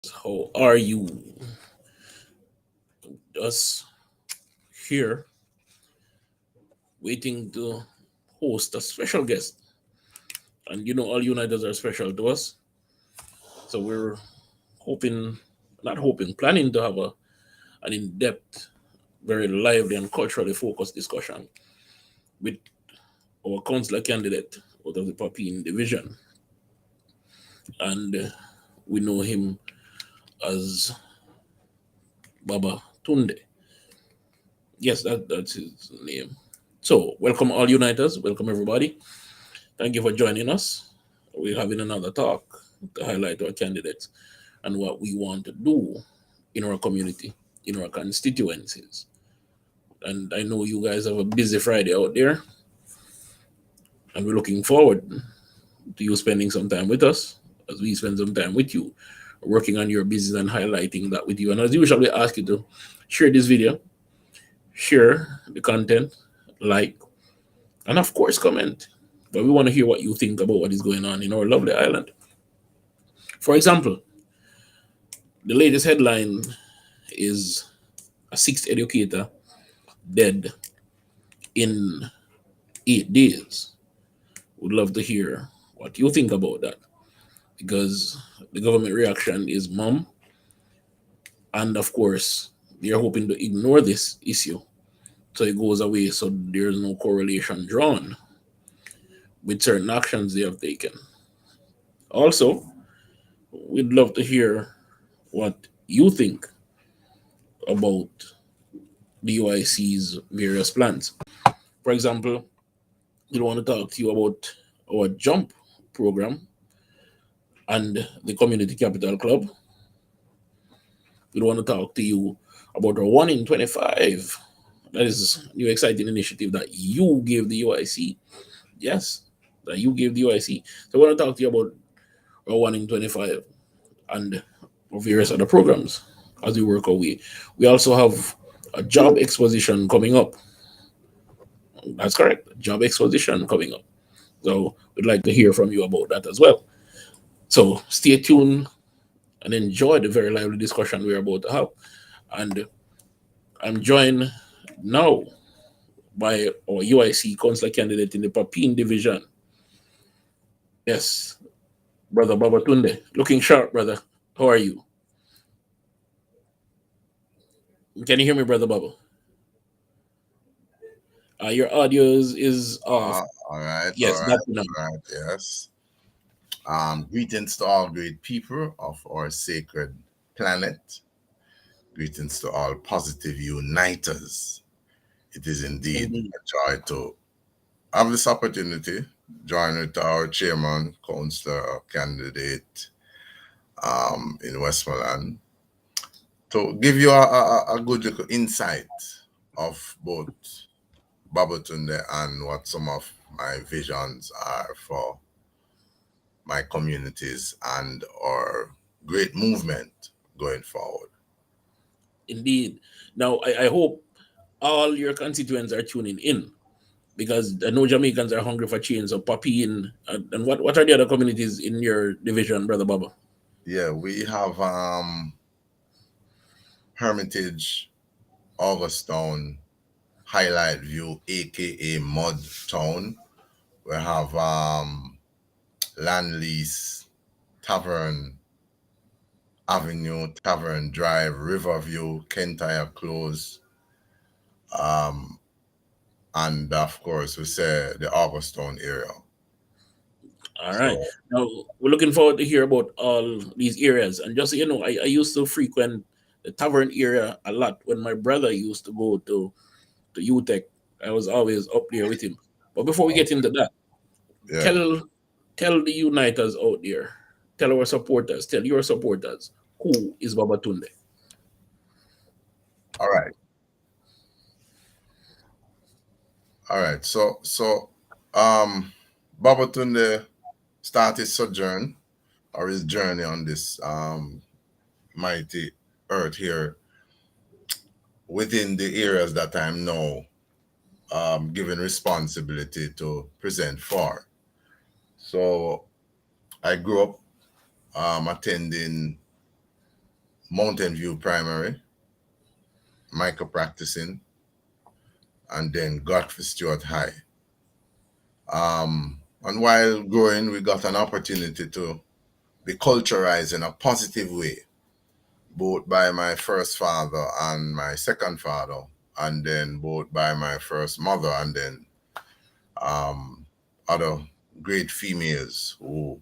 How are you? Us here waiting to host a special guest. And all Uniteds are special to us. So we're hoping, not hoping, planning to have an in depth, very lively, and culturally focused discussion with our councillor candidate out of the Papine division. And we know him as Babatunde. Yes, that's his name. So, welcome all Uniteds, welcome everybody. Thank you for joining us. We're having another talk to highlight our candidates and what we want to do in our community, in our constituencies. And I know you guys have a busy Friday out there, and we're looking forward to you spending some time with us as we spend some time with you, working on your business and highlighting that with you. And as usual, we ask you to share this video, share the content, like, and of course, comment. But we want to hear what you think about what is going on in our lovely island. For example, the latest headline is a sixth educator dead in 8 days. Would love to hear what you think about that because the government reaction is mum, and of course, they're hoping to ignore this issue so it goes away so there's no correlation drawn with certain actions they have taken. Also, we'd love to hear what you think about the UIC's various plans. For example, we want to talk to you about our jump program and the community capital club. We want to talk to you about our 1 in 25. That is a new exciting initiative that you gave the UIC. Yes, that you gave the UIC. So we want to talk to you about our 1 in 25 and various other programs as we work our way. We also have a job exposition coming up. That's correct. Job exposition coming up. So we'd like to hear from you about that as well. So stay tuned and enjoy the very lively discussion we're about to have. And I'm joined now by our UIC councillor candidate in the Papine division. Yes, Brother Babatunde. Looking sharp, brother. How are you? Can you hear me, Brother Baba? Your audio is off. All right, Yes, that's enough. yes. Greetings to all great people of our sacred planet. Greetings to all positive uniters. It is indeed Indeed. a joy to have this opportunity, join with our chairman, councillor, candidate in Westmoreland, to give you a good little insight of both Babatunde and what some of my visions are for my communities and our great movement going forward. Indeed. Now, I hope all your constituents are tuning in because I know Jamaicans are hungry for change. So, Papine, and what are the other communities in your division, Brother Baba? Yeah, we have Hermitage, Augustown, Highlight View, aka Mud Town. We have Land Lease, Tavern Avenue, Tavern Drive, Riverview, Kentire Close, and of course we say the Augustown area. All right. So Now, we're looking forward to hear about all these areas. And just so you know, I used to frequent the tavern area a lot when my brother used to go to UTech. I was always up there with him. But before we get into that, yeah, tell tell the uniters out there, tell our supporters, tell your supporters who is Babatunde. all right, all right. So Babatunde started his sojourn or his journey on this mighty earth here within the areas that I'm now given responsibility to present for. So I grew up attending Mountain View Primary, micro practicing, and then Godfrey Stewart High. And while growing, we got an opportunity to be culturized in a positive way, both by my first father and my second father, and then both by my first mother, and then um, other great females who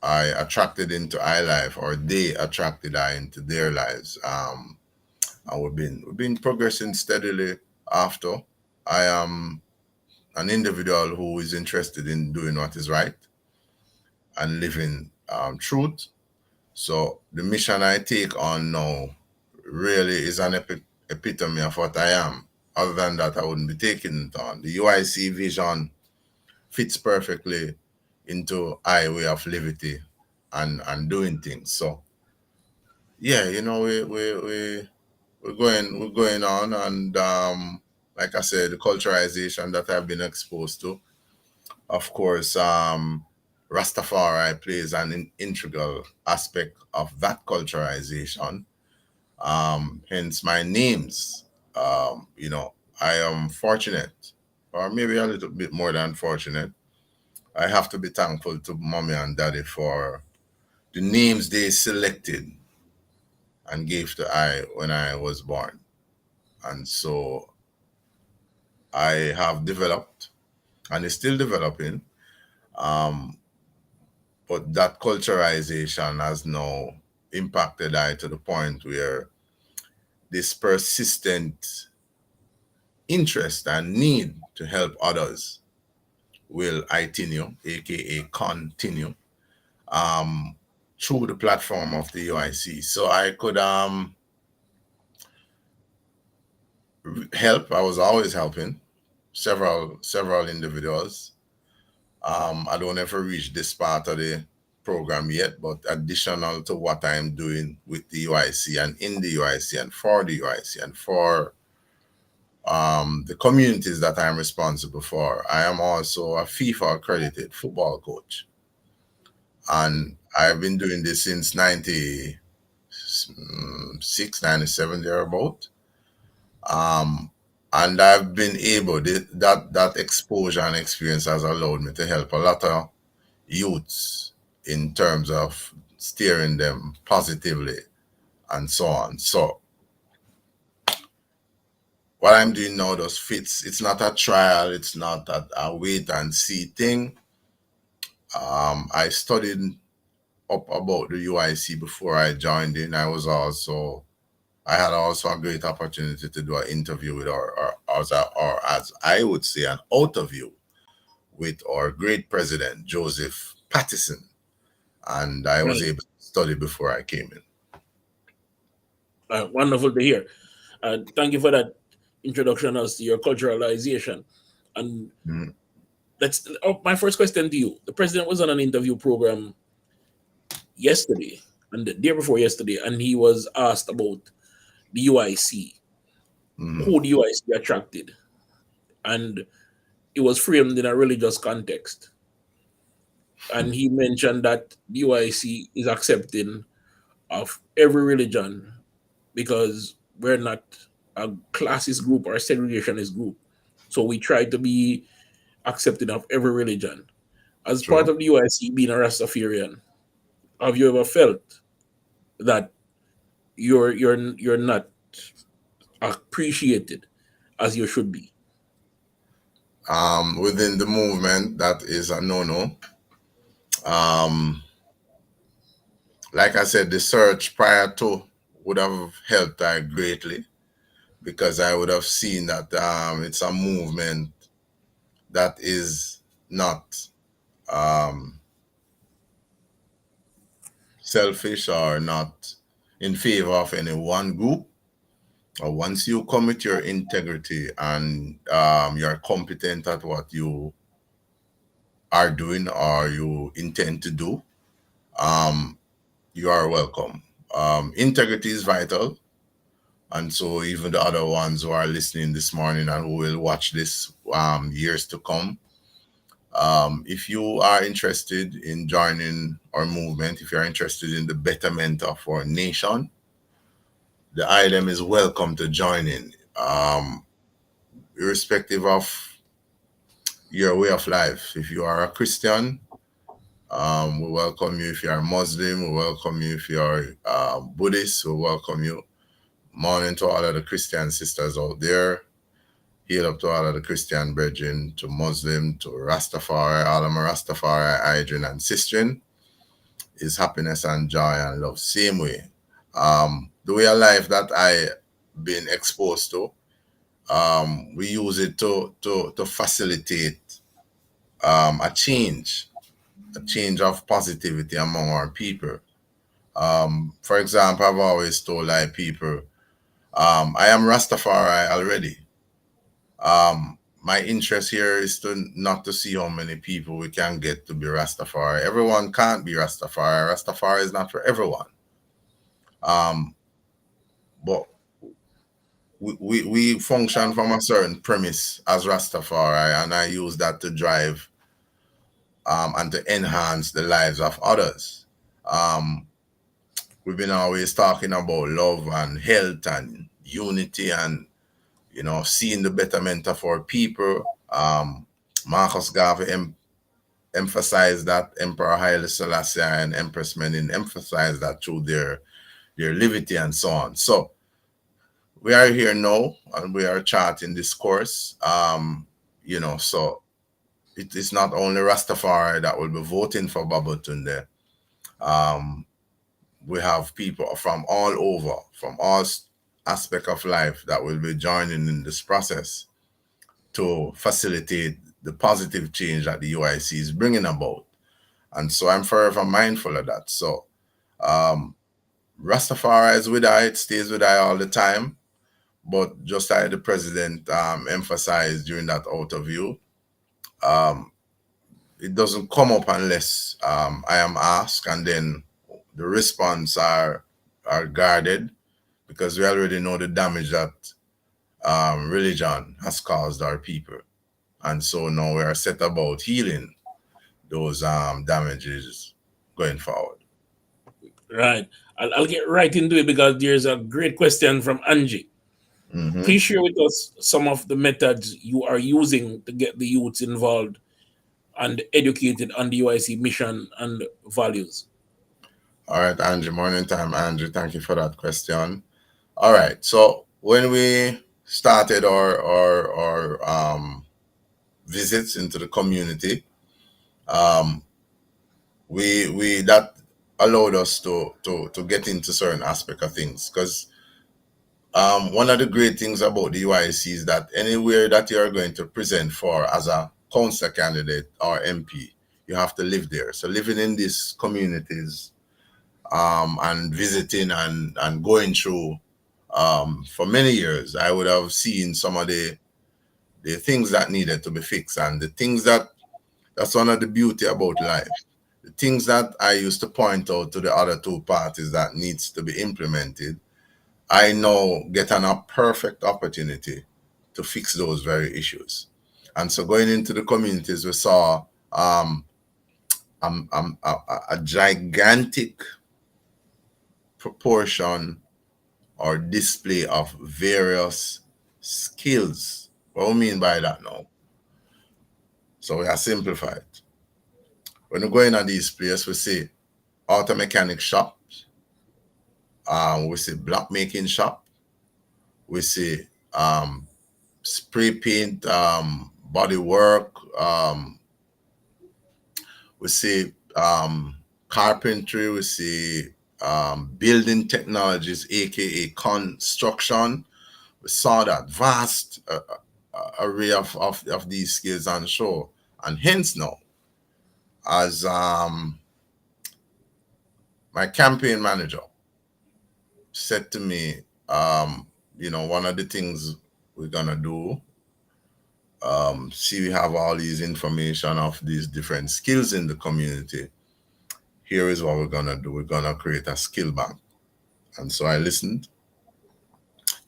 I attracted into our life, or they attracted I into their lives. And we've been progressing steadily after. I am an individual who is interested in doing what is right and living truth. So the mission I take on now really is an epitome of what I am. Other than that, I wouldn't be taking it on. The UIC vision fits perfectly into I way of liberty and doing things. So yeah, we're going on, and like I said, the culturalization that I've been exposed to, of course, Rastafari plays an integral aspect of that culturalization. Hence my names. I am fortunate, or maybe a little bit more than fortunate. I have to be thankful to mommy and daddy for the names they selected and gave to I when I was born. And so I have developed and is still developing. Um, but that culturalization has now impacted I to the point where this persistent interest and need to help others will continue, aka continue, um, through the platform of the UIC. So I could help. I was always helping several individuals. I don't ever reach this part of the program yet, but additional to what I'm doing with the UIC and in the UIC and for the UIC and for the communities that I'm responsible for, I am also a FIFA accredited football coach. And I've been doing this since 96, 97 thereabout. Um, and I've been able, that exposure and experience has allowed me to help a lot of youths in terms of steering them positively and so on. So what I'm doing now just fits. It's not a trial. It's not a wait and see thing. I studied up about the UIC before I joined in. I had also a great opportunity to do an interview with or as I would say, an interview with our great president, Joseph Pattison. And I was Right. able to study before I came in. Wonderful to hear. Thank you for that introduction as to your culturalization. And Mhm. my first question to you. The president was on an interview program yesterday and the day before yesterday, and he was asked about the UIC, Mhm. who the UIC attracted, and it was framed in a religious context. And he mentioned that the UIC is accepting of every religion because we're not a classist group or a segregationist group. So we try to be accepting of every religion. As part True. of the UIC being a Rastafarian, have you ever felt that you're not appreciated as you should be? Within the movement, that is a no-no. Um, like I said, the search prior to would have helped I greatly because I would have seen that it's a movement that is not um, selfish or not in favor of any one group. Once you commit your integrity and you're competent at what you are doing or you intend to do, um, you are welcome. Integrity is vital. And so, even the other ones who are listening this morning and who will watch this years to come, If you are interested in joining our movement, if you're interested in the betterment of our nation, the item is welcome to join in, irrespective of your way of life. If you are a Christian, we welcome you. If you are Muslim, we welcome you. If you are Buddhist, we welcome you. Morning to all of the Christian sisters out there. Heal up to all of the Christian brethren, to Muslim, to Rastafari, all of my Rastafari, Idrin and Sistrin. Is happiness and joy and love. Same way. The way of life that I been exposed to, we use it to facilitate a change of positivity among our people. For example, I've always told like people, I am Rastafari already. My interest here is to not to see how many people we can get to be Rastafari. Everyone can't be Rastafari. Rastafari is not for everyone. Um, but we function from a certain premise as Rastafari, and I use that to drive and to enhance the lives of others. Um, we've been always talking about love and health and unity and seeing the betterment of our people. Marcus Garvey emphasized that, Emperor Haile Selassie and Empress Menen emphasized that through their liberty and so on. So we are here now and we are charting this course. So it is not only Rastafari that will be voting for Babatunde. Um, we have people from all over, from all aspect of life that will be joining in this process to facilitate the positive change that the UIC is bringing about. And so I'm forever mindful of that. So um, Rastafari is with I, it stays with I all the time. But just like the president emphasized during that interview, um, it doesn't come up unless I am asked, and then the response are guarded because we already know the damage that religion has caused our people, and so now we are set about healing those damages going forward. Right. I'll get right into it because there's a great question from Angie. Hmm. Please share with us some of the methods you are using to get the youths involved and educated on the UIC mission and values. All right, Andrew. Morning time, Andrew. Thank you for that question. All right. So when we started our visits into the community, um, we that allowed us to get into certain aspect of things because one of the great things about the UIC is that anywhere that you are going to present for as a council candidate or MP, you have to live there. So living in these communities and visiting and going through for many years, I would have seen some of the things that needed to be fixed and the things that's one of the beauty about life. The things that I used to point out to the other two parties that needs to be implemented, I now get a perfect opportunity to fix those very issues. And so going into the communities, we saw a gigantic proportion or display of various skills. What do we mean by that now? So we are simplified. When we go in at these places, we see auto mechanic shops, we see block making shop, we see um, spray paint, body work, we see carpentry, we see building technologies, aka construction. We saw that vast array of these skills on show. And hence now, as my campaign manager said to me, one of the things we're gonna do, see we have all these information of these different skills in the community. Here is what we're gonna do. We're gonna create a skill bank. And so I listened,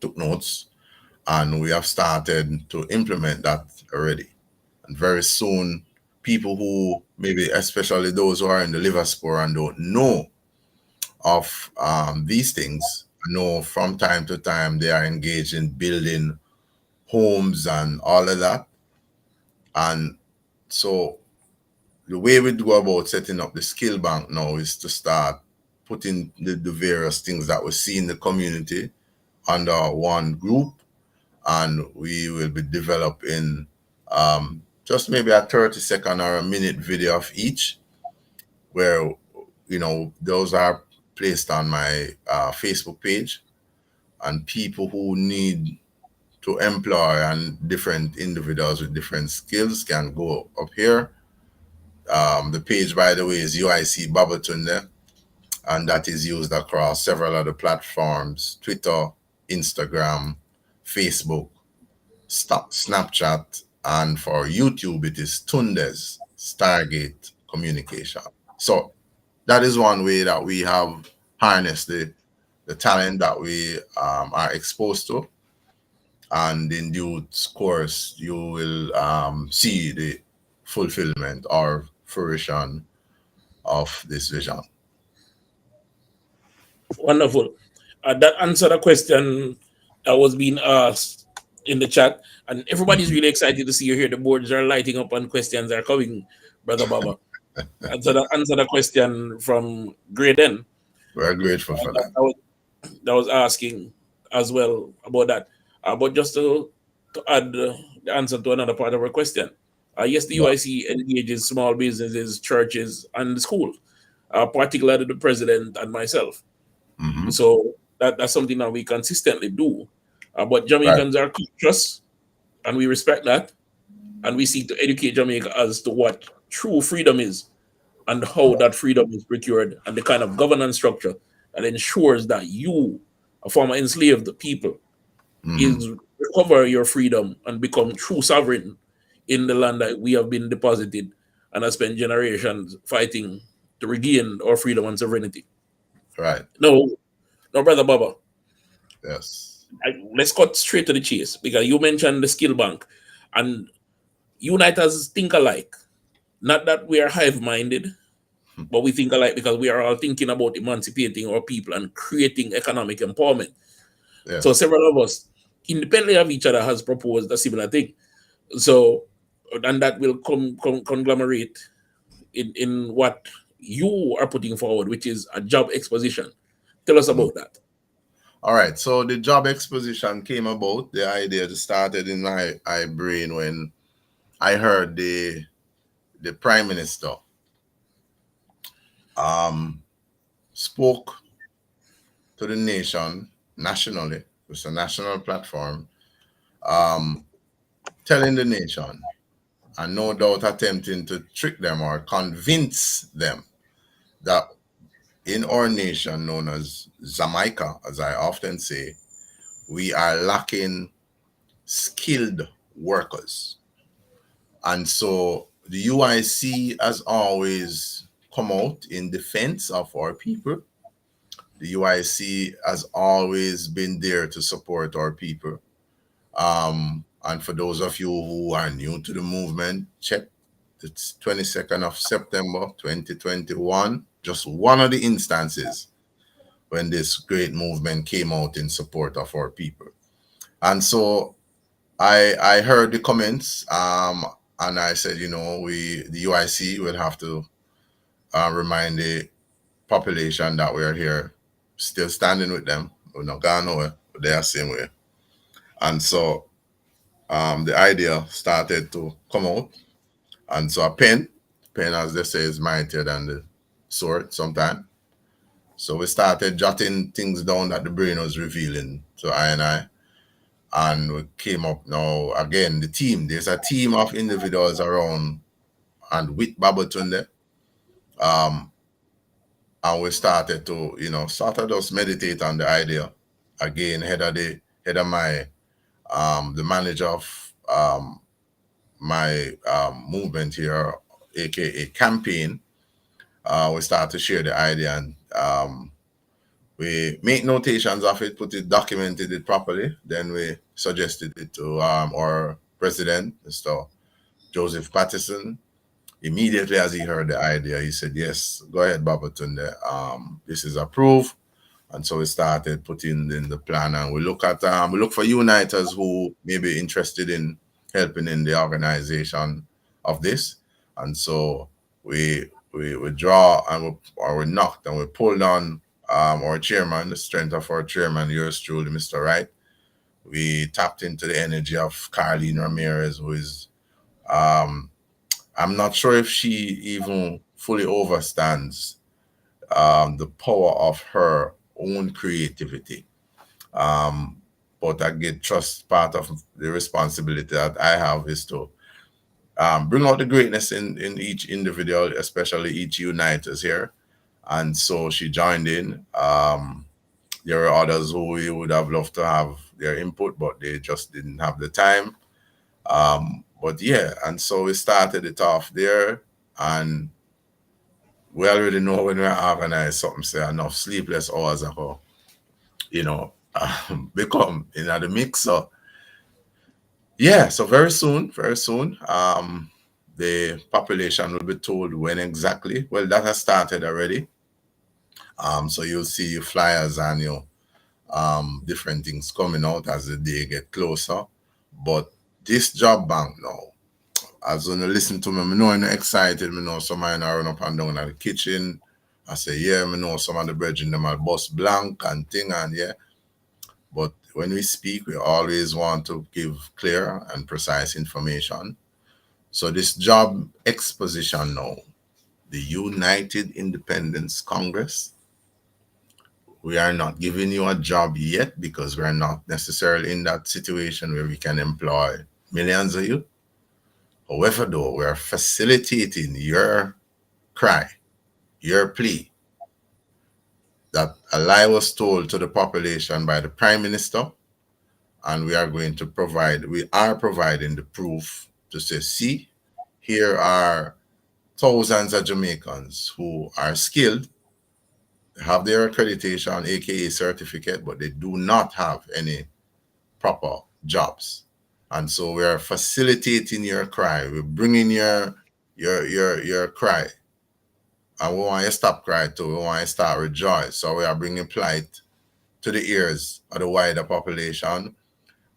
took notes, and we have started to implement that already. And very soon people who maybe, especially those who are in the liver spore and don't know of these things, know from time to time they are engaged in building homes and all of that. And so the way we go about setting up the skill bank now is to start putting the various things that we see in the community under one group, and we will be developing just maybe a 30-second or a minute video of each, where those are placed on my Facebook page, and people who need to employ and different individuals with different skills can go up here. The page, by the way, is UIC Babatunde, and that is used across several other platforms: Twitter, Instagram, Facebook, Snapchat, and for YouTube, it is Tunde's Stargate Communication. So that is one way that we have harnessed the talent that we are exposed to. And in due course, you will see the fulfillment or fruition of this vision. Wonderful. That answered a question that was being asked in the chat, and everybody's really excited to see you here. The boards are lighting up and questions are coming, Brother Baba. Answer the question from Graydon. We're grateful for that. That was asking as well about that. But just to add the answer to another part of our question. Yes, the Yeah. UIC engages small businesses, churches, and the school, particularly the president and myself. Hmm. So that's something that we consistently do. But Right. Jamaicans are conscious, and we respect that, and we seek to educate Jamaica as to what true freedom is and how that freedom is procured, and the kind of governance structure that ensures that you, a former enslaved people, Hmm. is recover your freedom and become true sovereign in the land that we have been deposited and have spent generations fighting to regain our freedom and sovereignty. Right. No, no, Brother Baba, Yes. let's cut straight to the chase, because you mentioned the skill bank, and uniters think alike. Not that we are hive minded, but we think alike because we are all thinking about emancipating our people and creating economic empowerment. So Yes. several of us, independently of each other, has proposed a similar thing. So, and that will conglomerate in what you are putting forward, which is a job exposition. Tell us Mm. about that. All right. So the job exposition came about. The idea just started in my brain when I heard the prime minister um, spoke to the nation nationally. It's a national platform, um, telling the nation, and no doubt attempting to trick them or convince them that in our nation, known as Jamaica, as I often say, we are lacking skilled workers. And so the UIC has always come out in defense of our people. The UIC has always been there to support our people. And for those of you who are new to the movement, check the 22nd of September 2021, just one of the instances when this great movement came out in support of our people. And so I heard the comments, and I said, the UIC will have to remind the population that we are here, still standing with them. We're not going nowhere. They are same way. And so the idea started to come out. And so a pen, as they say, is mightier than the sword sometimes. So we started jotting things down that the brain was revealing to I. And we came up now again, the team. There's a team of individuals around and with Babatunde. Um, and we started to, started just meditate on the idea. Again, head of my the manager of my movement here, aka campaign. We start to share the idea, and we make notations of it, documented it properly. Then we suggested it to our president, Mr. Joseph Patterson, Immediately as he heard the idea, he said, "Yes, go ahead, Babatunde. This is approved." And so we started putting in the plan, and we look for uniters who may be interested in helping in the organization of this. And so we draw and we knocked and we pulled on our chairman, the strength of our chairman, yours truly, Mr. Wright. We tapped into the energy of Carlene Ramirez, who is um, I'm not sure if she even fully understands the power of her own creativity. Um, but I get trust part of the responsibility that I have is to bring out the greatness in each individual, especially each uniters here. And so she joined in. There were others who we would have loved to have their input, but they just didn't have the time. But yeah, and so we started it off there, and we already know when we organize something, say enough sleepless hours ago, you know, become in the mix. So yeah, so very soon, the population will be told when exactly. Well, that has started already. So you'll see your flyers and your different things coming out as the day get closer. But this job bank now, as when you listen to me, I know I'm excited. I know some of run up and down in the kitchen. I say, yeah, I know some of the brethren them are bus blank and thing and yeah. But when we speak, we always want to give clear and precise information. So this job exposition now, the United Independence Congress, we are not giving you a job yet because we're not necessarily in that situation where we can employ millions of you. However, though, we are facilitating your cry, your plea that a lie was told to the population by the Prime Minister, and we are providing the proof to say, see, here are thousands of Jamaicans who are skilled, have their accreditation, aka certificate, but they do not have any proper jobs. And so we are facilitating your cry. We're bringing your cry, and we want you to stop cry too. We want you to start rejoice. So we are bringing plight to the ears of the wider population.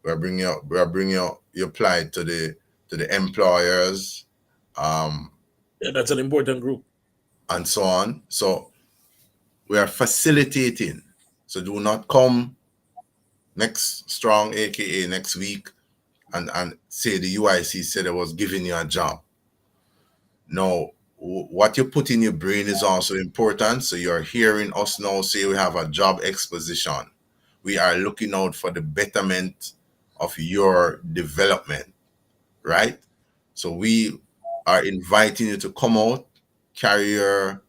We are bringing your plight to the employers, um, Yeah, that's an important group. and so on. So we are facilitating. So do not come next strong, aka next week, and say the UIC said I was giving you a job. No, what you put in your brain is also important. So you're hearing us now say we have a job exposition. We are looking out for the betterment of your development, right? So we are inviting you to come out, carry your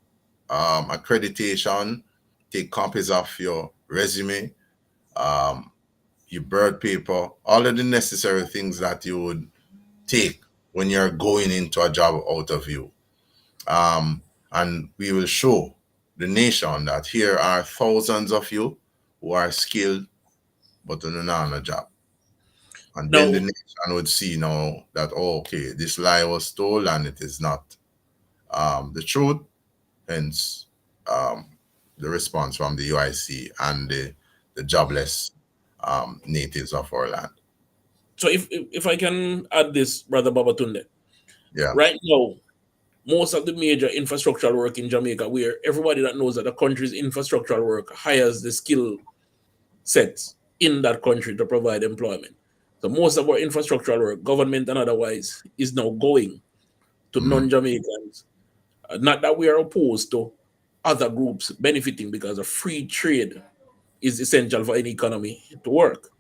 accreditation, take copies of your resume, um, your birth paper, all of the necessary things that you would take when you're going into a job out of you. Um, and we will show the nation that here are thousands of you who are skilled but do not have a job. And then the Now, nation would see now that, oh, okay, this lie was told and it is not the truth. Hence, um, the response from the UIC and the jobless natives of our land. so if I can add this, Brother Babatunde, Yeah. right now, most of the major infrastructural work in Jamaica, where everybody that knows that the country's infrastructural work hires the skill sets in that country to provide employment. So most of our infrastructural work, government and otherwise, is now going to Mm-hmm. non-Jamaicans. Not that we are opposed to other groups benefiting because a free trade is essential for any economy to work.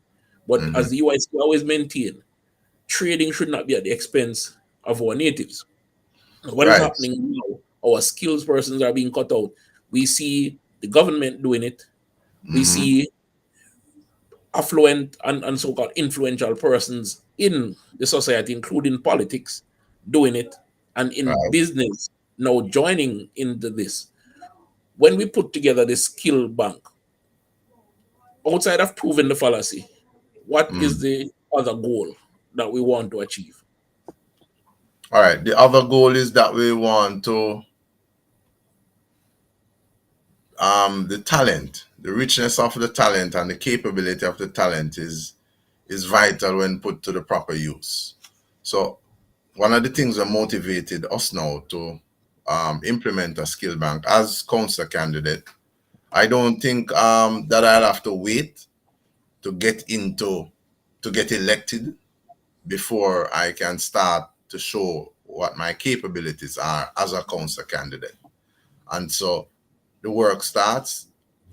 But Mm-hmm. as the UIC always maintain, trading should not be at the expense of our natives. What is Right. happening now? Our skills persons are being cut out. We see the government doing it. We Mm-hmm. see affluent and so-called influential persons in the society, including politics, doing it, and in Right. business now joining into this. When we put together the skill bank, outside of proving the fallacy, what is Mm. the other goal that we want to achieve? All right. The other goal is that we want to the talent, the richness of the talent and the capability of the talent is vital when put to the proper use. So one of the things that motivated us now to implement a skill bank as council candidate, I don't think that I'll have to wait to get into to get elected before I can start to show what my capabilities are as a council candidate. And so the work starts,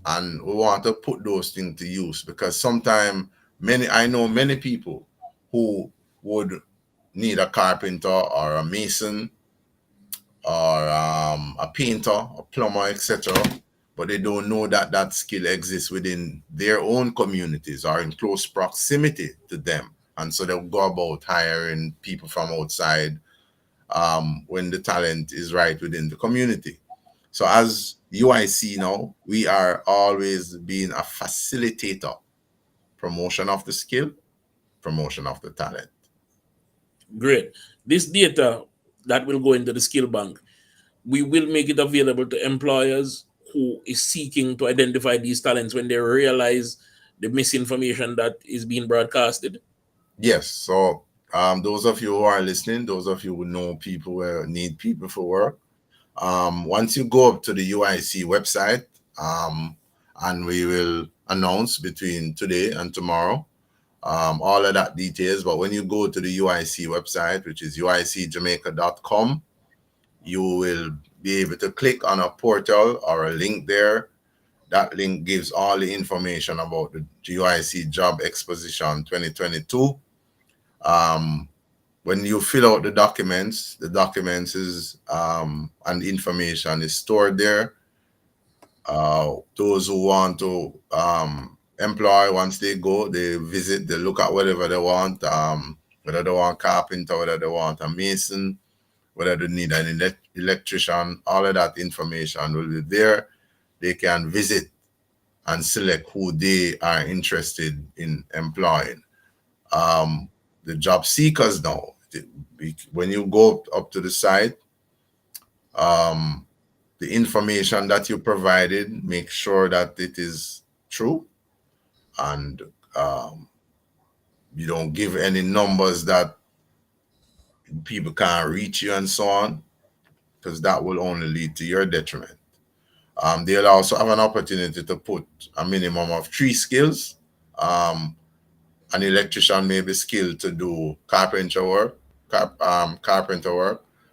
and we want to put those things to use because sometimes I know many people who would need a carpenter or a mason or a painter, a plumber, etc. But they don't know that that skill exists within their own communities or in close proximity to them. And so they'll go about hiring people from outside when the talent is right within the community. So as UIC now, we are always being a facilitator, promotion of the skill, promotion of the talent. Great. This data that will go into the skill bank, we will make it available to employers who is seeking to identify these talents when they realize the misinformation that is being broadcasted. Yes. So those of you who are listening, those of you who know people who need people for work, once you go up to the UIC website, and we will announce between today and tomorrow all of that details. But when you go to the UIC website, which is uicjamaica.com, you will be able to click on a portal or a link there. That link gives all the information about the UIC Job Exposition 2022. Um, when you fill out the documents is and the information is stored there. Those who want to employ, once they go, they visit, they look at whatever they want, whether they want carpenter, whether they want a mason, whether they need an electrician, all of that information will be there. They can visit and select who they are interested in employing. Um, the job seekers now, when you go up to the site, um, the information that you provided, make sure that it is true, and um, you don't give any numbers that people can't reach you and so on, because that will only lead to your detriment. They'll also have an opportunity to put a minimum of 3 skills. Um, an electrician may be skilled to do carpenter work.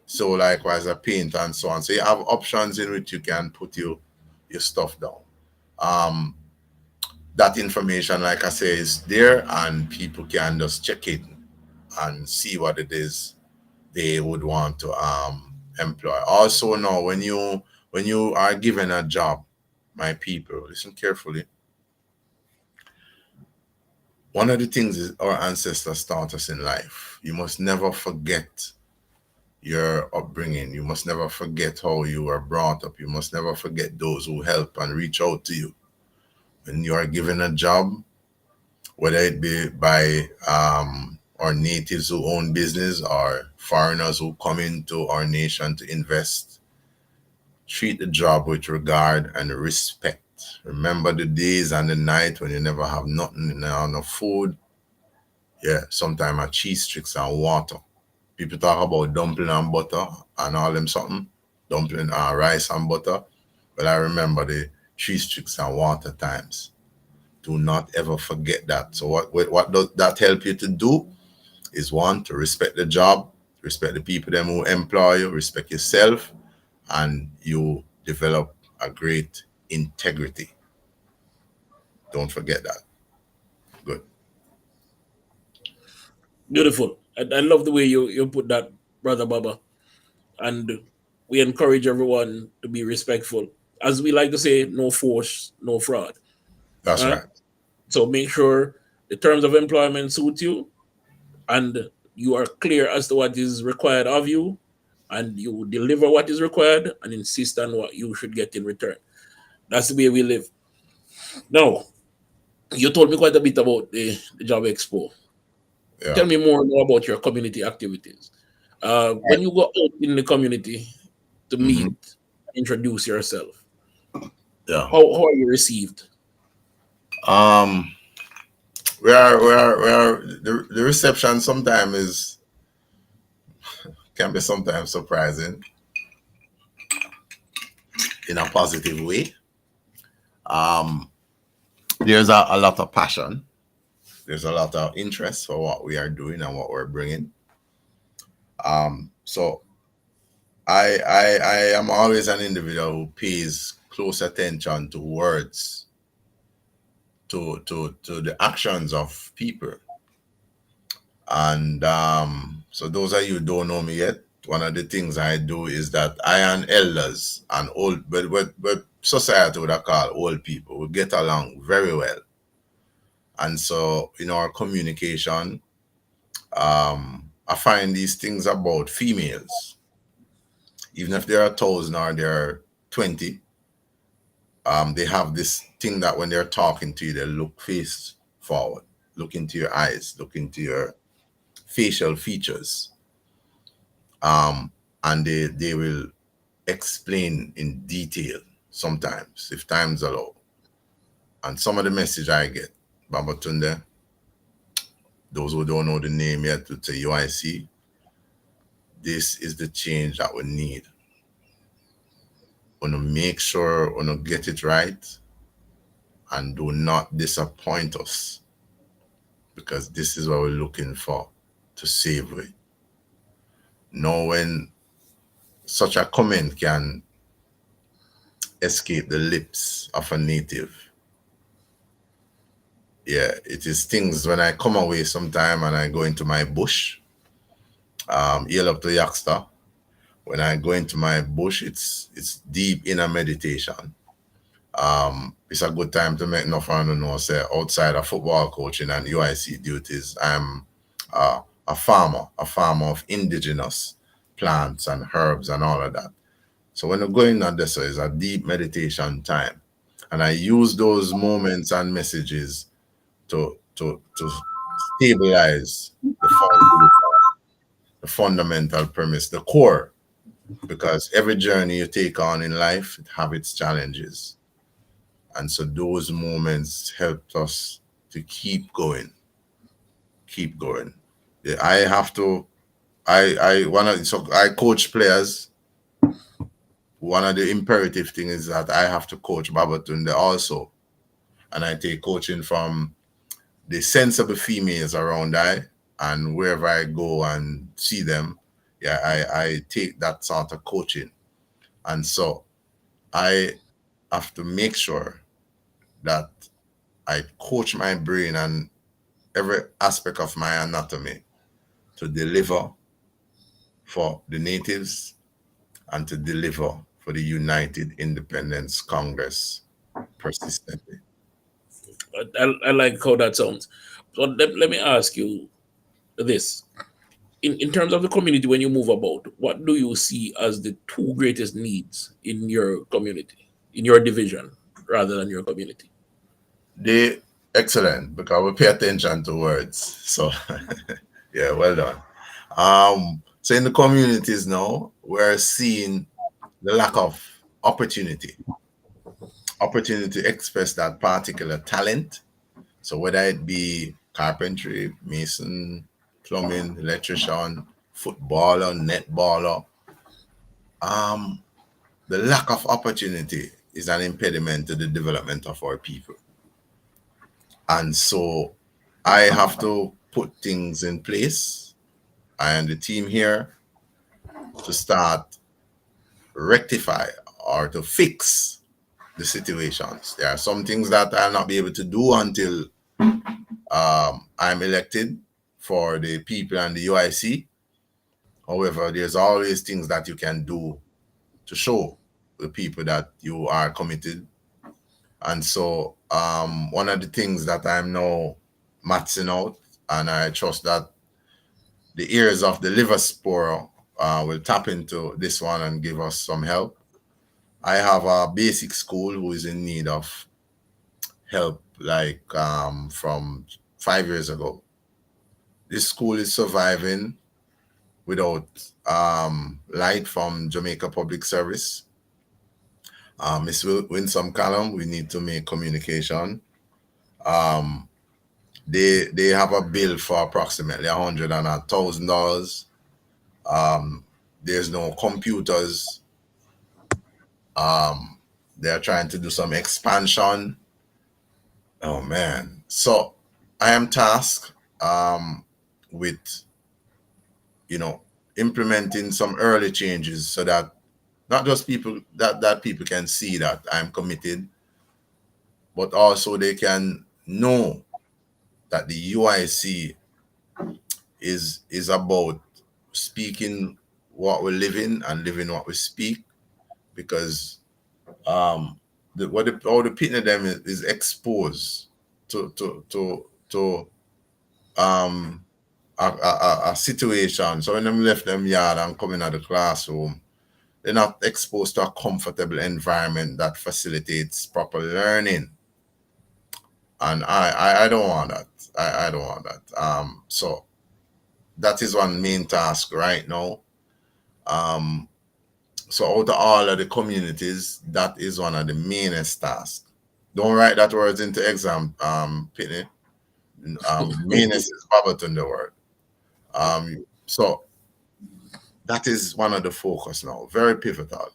So likewise a painter and so on. So you have options in which you can put your stuff down. Um, that information, like I say, is there, and people can just check it and see what it is they would want to employ. Also, now when you are given a job, my people, listen carefully. One of the things is our ancestors taught us in life. You must never forget your upbringing. You must never forget how you were brought up. You must never forget those who help and reach out to you. When you are given a job, whether it be by our natives who own business or foreigners who come into our nation to invest, treat the job with regard and respect. Remember the days and the night when you never have nothing, no food. Yeah, sometimes a cheese sticks and water. People talk about dumpling and butter and all them something. Dumpling and rice and butter. But I remember the cheese sticks and water times. Do not ever forget that. So what does that help you to do? Is one, to respect the job, respect the people them who employ you, respect yourself, and you develop a great integrity. Don't forget that. Good. Beautiful. I love the way you put that, Brother Baba. And we encourage everyone to be respectful. As we like to say, no force, no fraud. That's Uh, right. so make sure the terms of employment suit you, and you are clear as to what is required of you, and you deliver what is required and insist on what you should get in return. That's the way we live. Now, you told me quite a bit about the Job Expo. Yeah. Tell me more about your community activities. When you go out in the community to meet, Mhm. introduce yourself, Yeah. how are you received? Um, we are the reception sometimes is can be sometimes surprising in a positive way. Um, there's a lot of passion. There's a lot of interest for what we are doing and what we're bringing. So I am always an individual who pays close attention to words, to the actions of people. And so those of you who don't know me yet, one of the things I do is that I and elders and old, but society would have called old people, we get along very well. And so in our communication, I find these things about females, even if they're 1,000 or they're 20, they have this thing that when they're talking to you, they look face forward, look into your eyes, look into your facial features, and they will explain in detail sometimes if times allow. And some of the message I get, Babatunde, those who don't know the name yet, to UIC, this is the change that we need. Want to make sure want to get it right and do not disappoint us because this is what we're looking for to save it. Know when such a comment can escape the lips of a native. Yeah, it is things when I come away sometime and I go into my bush, yell up to Yaksta. When I go into my bush, it's deep inner meditation. It's a good time to make nothing know say outside of football coaching and UIC duties. I'm a farmer of indigenous plants and herbs and all of that. So when you're going on this, it's a deep meditation time. And I use those moments and messages to stabilize the foundation, the fundamental premise, the core, because every journey you take on in life it have its challenges. And so those moments helped us to keep going, keep going. Yeah, I have to I wanna so I coach players. One of the imperative things is that I have to coach Babatunde also. And I take coaching from the sensible females around I and wherever I go and see them, yeah, I take that sort of coaching. And so I have to make sure that I coach my brain and every aspect of my anatomy to deliver for the natives and to deliver for the United Independence Congress persistently. I like how that sounds. So let me ask you this. In terms of the community, when you move about, what do you see as the two greatest needs in your community, in your division, rather than your community? They excellent because we pay attention to words. So yeah, well done. So in the communities now, we're seeing the lack of opportunity, opportunity to express that particular talent. So whether it be carpentry, mason, plumbing, electrician, footballer, netballer, um, the lack of opportunity is an impediment to the development of our people. And so I have to put things in place. I and the team here to start rectify or to fix the situations. There are some things that I'll not be able to do until I'm elected for the people and the UIC. However, there's always things that you can do to show the people that you are committed. And so one of the things that I'm now maxing out, and I trust that the ears of the liver spore will tap into this one and give us some help. I have a basic school who is in need of help, like from 5 years ago. This school is surviving without light from Jamaica Public Service. Miss Winsome Callum, we need to make communication. Um, they have a bill for approximately $100,000. There's no computers. Um, they're trying to do some expansion. Oh man! So I am tasked with you know implementing some early changes so that not just people can see that I'm committed, but also they can know that the UIC is about speaking what we're living and living what we speak, because what the, all the people of them is exposed to um a situation. So when them left them yard and coming out of the classroom, they're not exposed to a comfortable environment that facilitates proper learning. And I don't want that. I don't want that. So that is one main task right now. Um, so out of all of the communities, that is one of the mainest tasks. Don't write that words into exam, Pitney. Mainest is Babatunde word. So that is one of the focus now, very pivotal.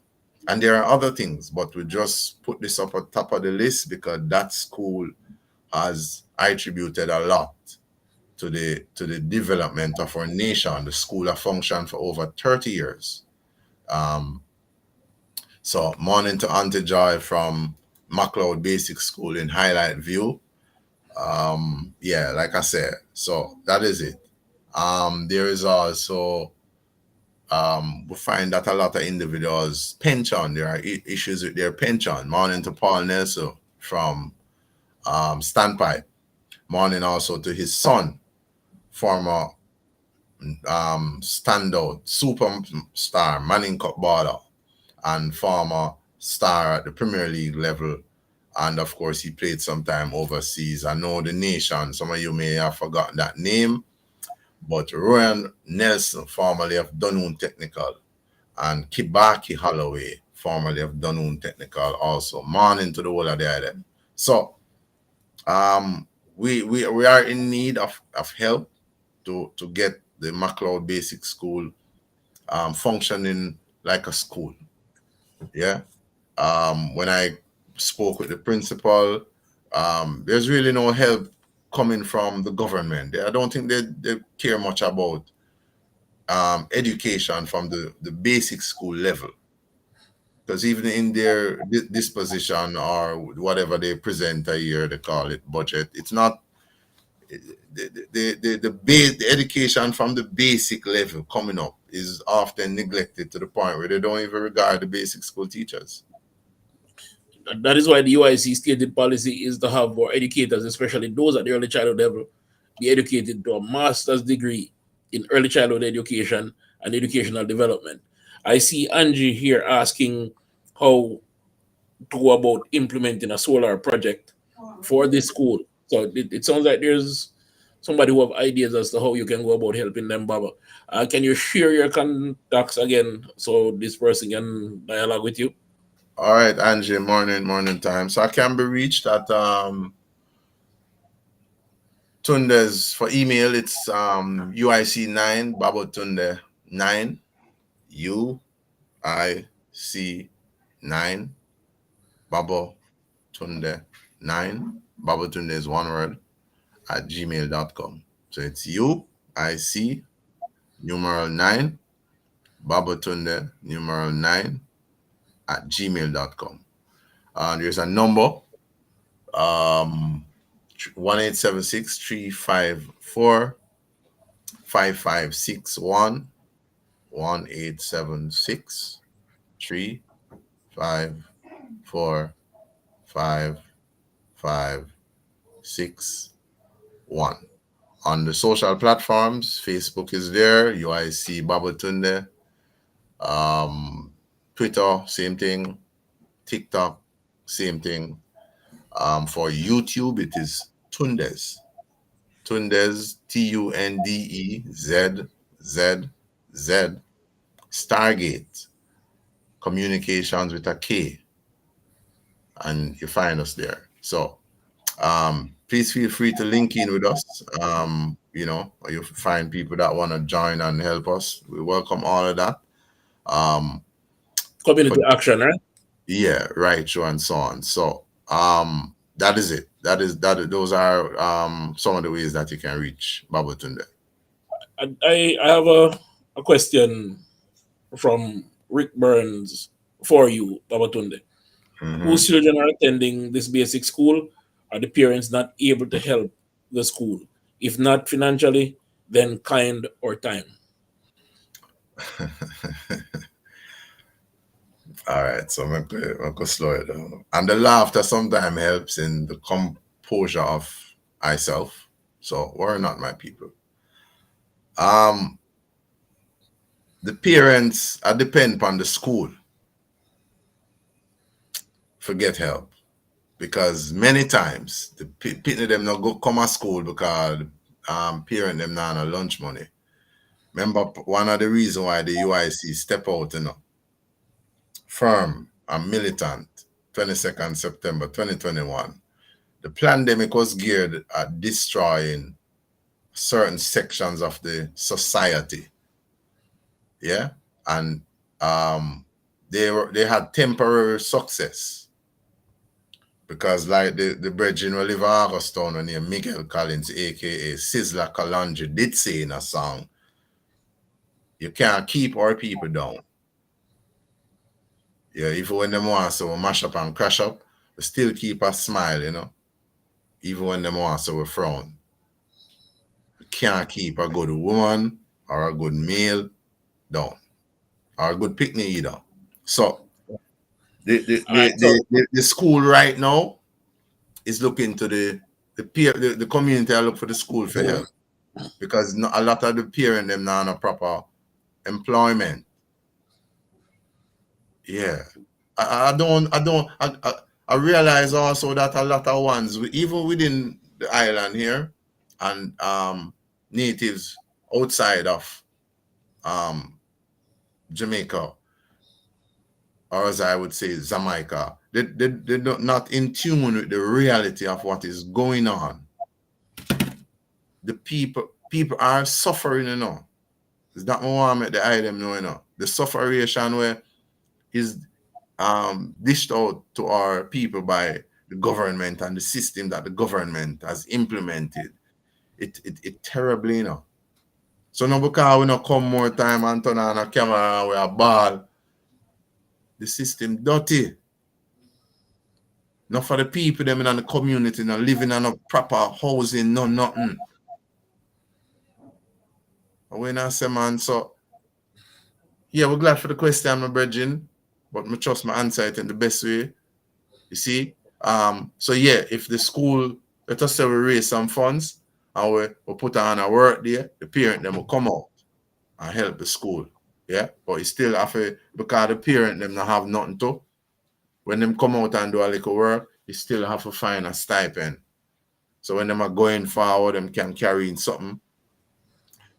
And there are other things, but we just put this up at top of the list because that school has attributed a lot to the development of our nation. The school has functioned for over 30 years. Um, so morning to Auntie Joy from MacLeod Basic School in Highlight View. Yeah, like I said, so that is it. There is also we find that a lot of individuals pension, there are issues with their pension. Morning to Paul Nelson from Standpipe. Morning also to his son, former standout superstar Manning Cup baller and former star at the Premier League level. And of course, he played some time overseas. I know the nation, some of you may have forgotten that name, but Rowan Nelson, formerly of Dunoon Technical, and Kibaki Holloway, formerly of Dunoon Technical, also. Morning to the whole of the island. So we are in need of help to get the MacLeod Basic School functioning like a school. Yeah. When I spoke with the principal, there's really no help coming from the government. I don't think they care much about education from the basic school level. Because even in their disposition or whatever they present a year, they call it budget, it's not the education from the basic level coming up is often neglected to the point where they don't even regard the basic school teachers. That is why the UIC stated policy is to have more educators, especially those at the early childhood level, be educated to a master's degree in early childhood education and educational development. I see Angie here asking how to go about implementing a solar project for this school. So it sounds like there's somebody who have ideas as to how you can go about helping them, Baba. Can you share your contacts again so this person can dialogue with you? All right, Angie, morning time. So I can be reached at Tunde's for email. It's UIC9 Babatunde 9 UIC 9 Babatunde is one word at gmail.com. So it's UIC numeral 9 Babatunde numeral 9 at gmail.com. There's a number, um 1876 354 5561. On the social platforms, Facebook is there, UIC Babatunde. Twitter, same thing. TikTok, same thing. For YouTube, it is Tundes. Tundez, Tundez. Z, Stargate Communications with a K, and you find us there. So please feel free to link in with us. You find people that want to join and help us. We welcome all of that. Um, for Community action, right? Yeah, right, sure, and so on. So that is it. Those are some of the ways that you can reach Babatunde. I have a question from Rick Burns for you, Babatunde. Hmm. Whose children are attending this basic school? Are the parents not able to help the school? If not financially, then kind or time. All right, so I'm gonna slow it down. And the laughter sometimes helps in the composure of myself. So worry not, my people. Um, the parents I depend upon the school for get help because many times the people them not go come to school because parent them not on lunch money. Remember one of the reasons why the UIC step out, firm and militant, 22nd September 2021. The pandemic was geared at destroying certain sections of the society. Yeah. And um, they had temporary success because like the brethren who live in Augustown named Miguel Collins, aka Sizzler Kalonji, did say in a song, you can't keep our people down. Yeah, even when them want so we mash up and crash up, we still keep a smile. Even when them want so we frown. We can't keep a good woman or a good male down. Or a good picnic either. So All right, so the school right now is looking to the community I look for the school for help. Because a lot of the parent them now on a proper employment. Yeah. I realize also that a lot of ones, even within the island here, and natives outside of um, Jamaica, or as I would say, Jamaica, they're not in tune with the reality of what is going on. The people are suffering. It's that more make the item know. The sufferation where is dished out to our people by the government and the system that the government has implemented. It terribly. So now because we not come more time and turn on a camera and we a ball, the system dirty. Not for the people them in the community, not living in a proper housing, no nothing. And when I say man, so yeah, we're glad for the question, my brethren, but I trust my answer it in the best way. You see? So yeah, if the school, let us say we raise some funds and we put on a work there, the parent them will come out and help the school. Yeah. But you still have to, because the parent them not have nothing to, when them come out and do a little work, you still have to find a stipend. So when them are going forward, them can carry in something,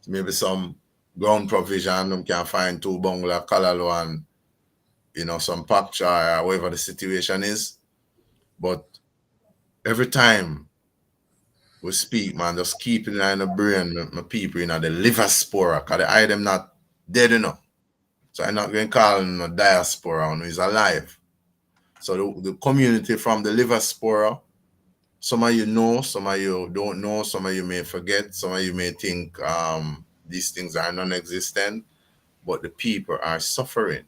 maybe some ground provision, them can find two bungalow, kalalo, and some pack char or whatever the situation is. But every time we speak, man, just keeping it in the brain, my people, the liver spora, because the item not dead. So I'm not going to call him a diaspora, he's alive. So the community from the liver spora, some of you know, some of you don't know, some of you may forget, some of you may think these things are non-existent, but the people are suffering.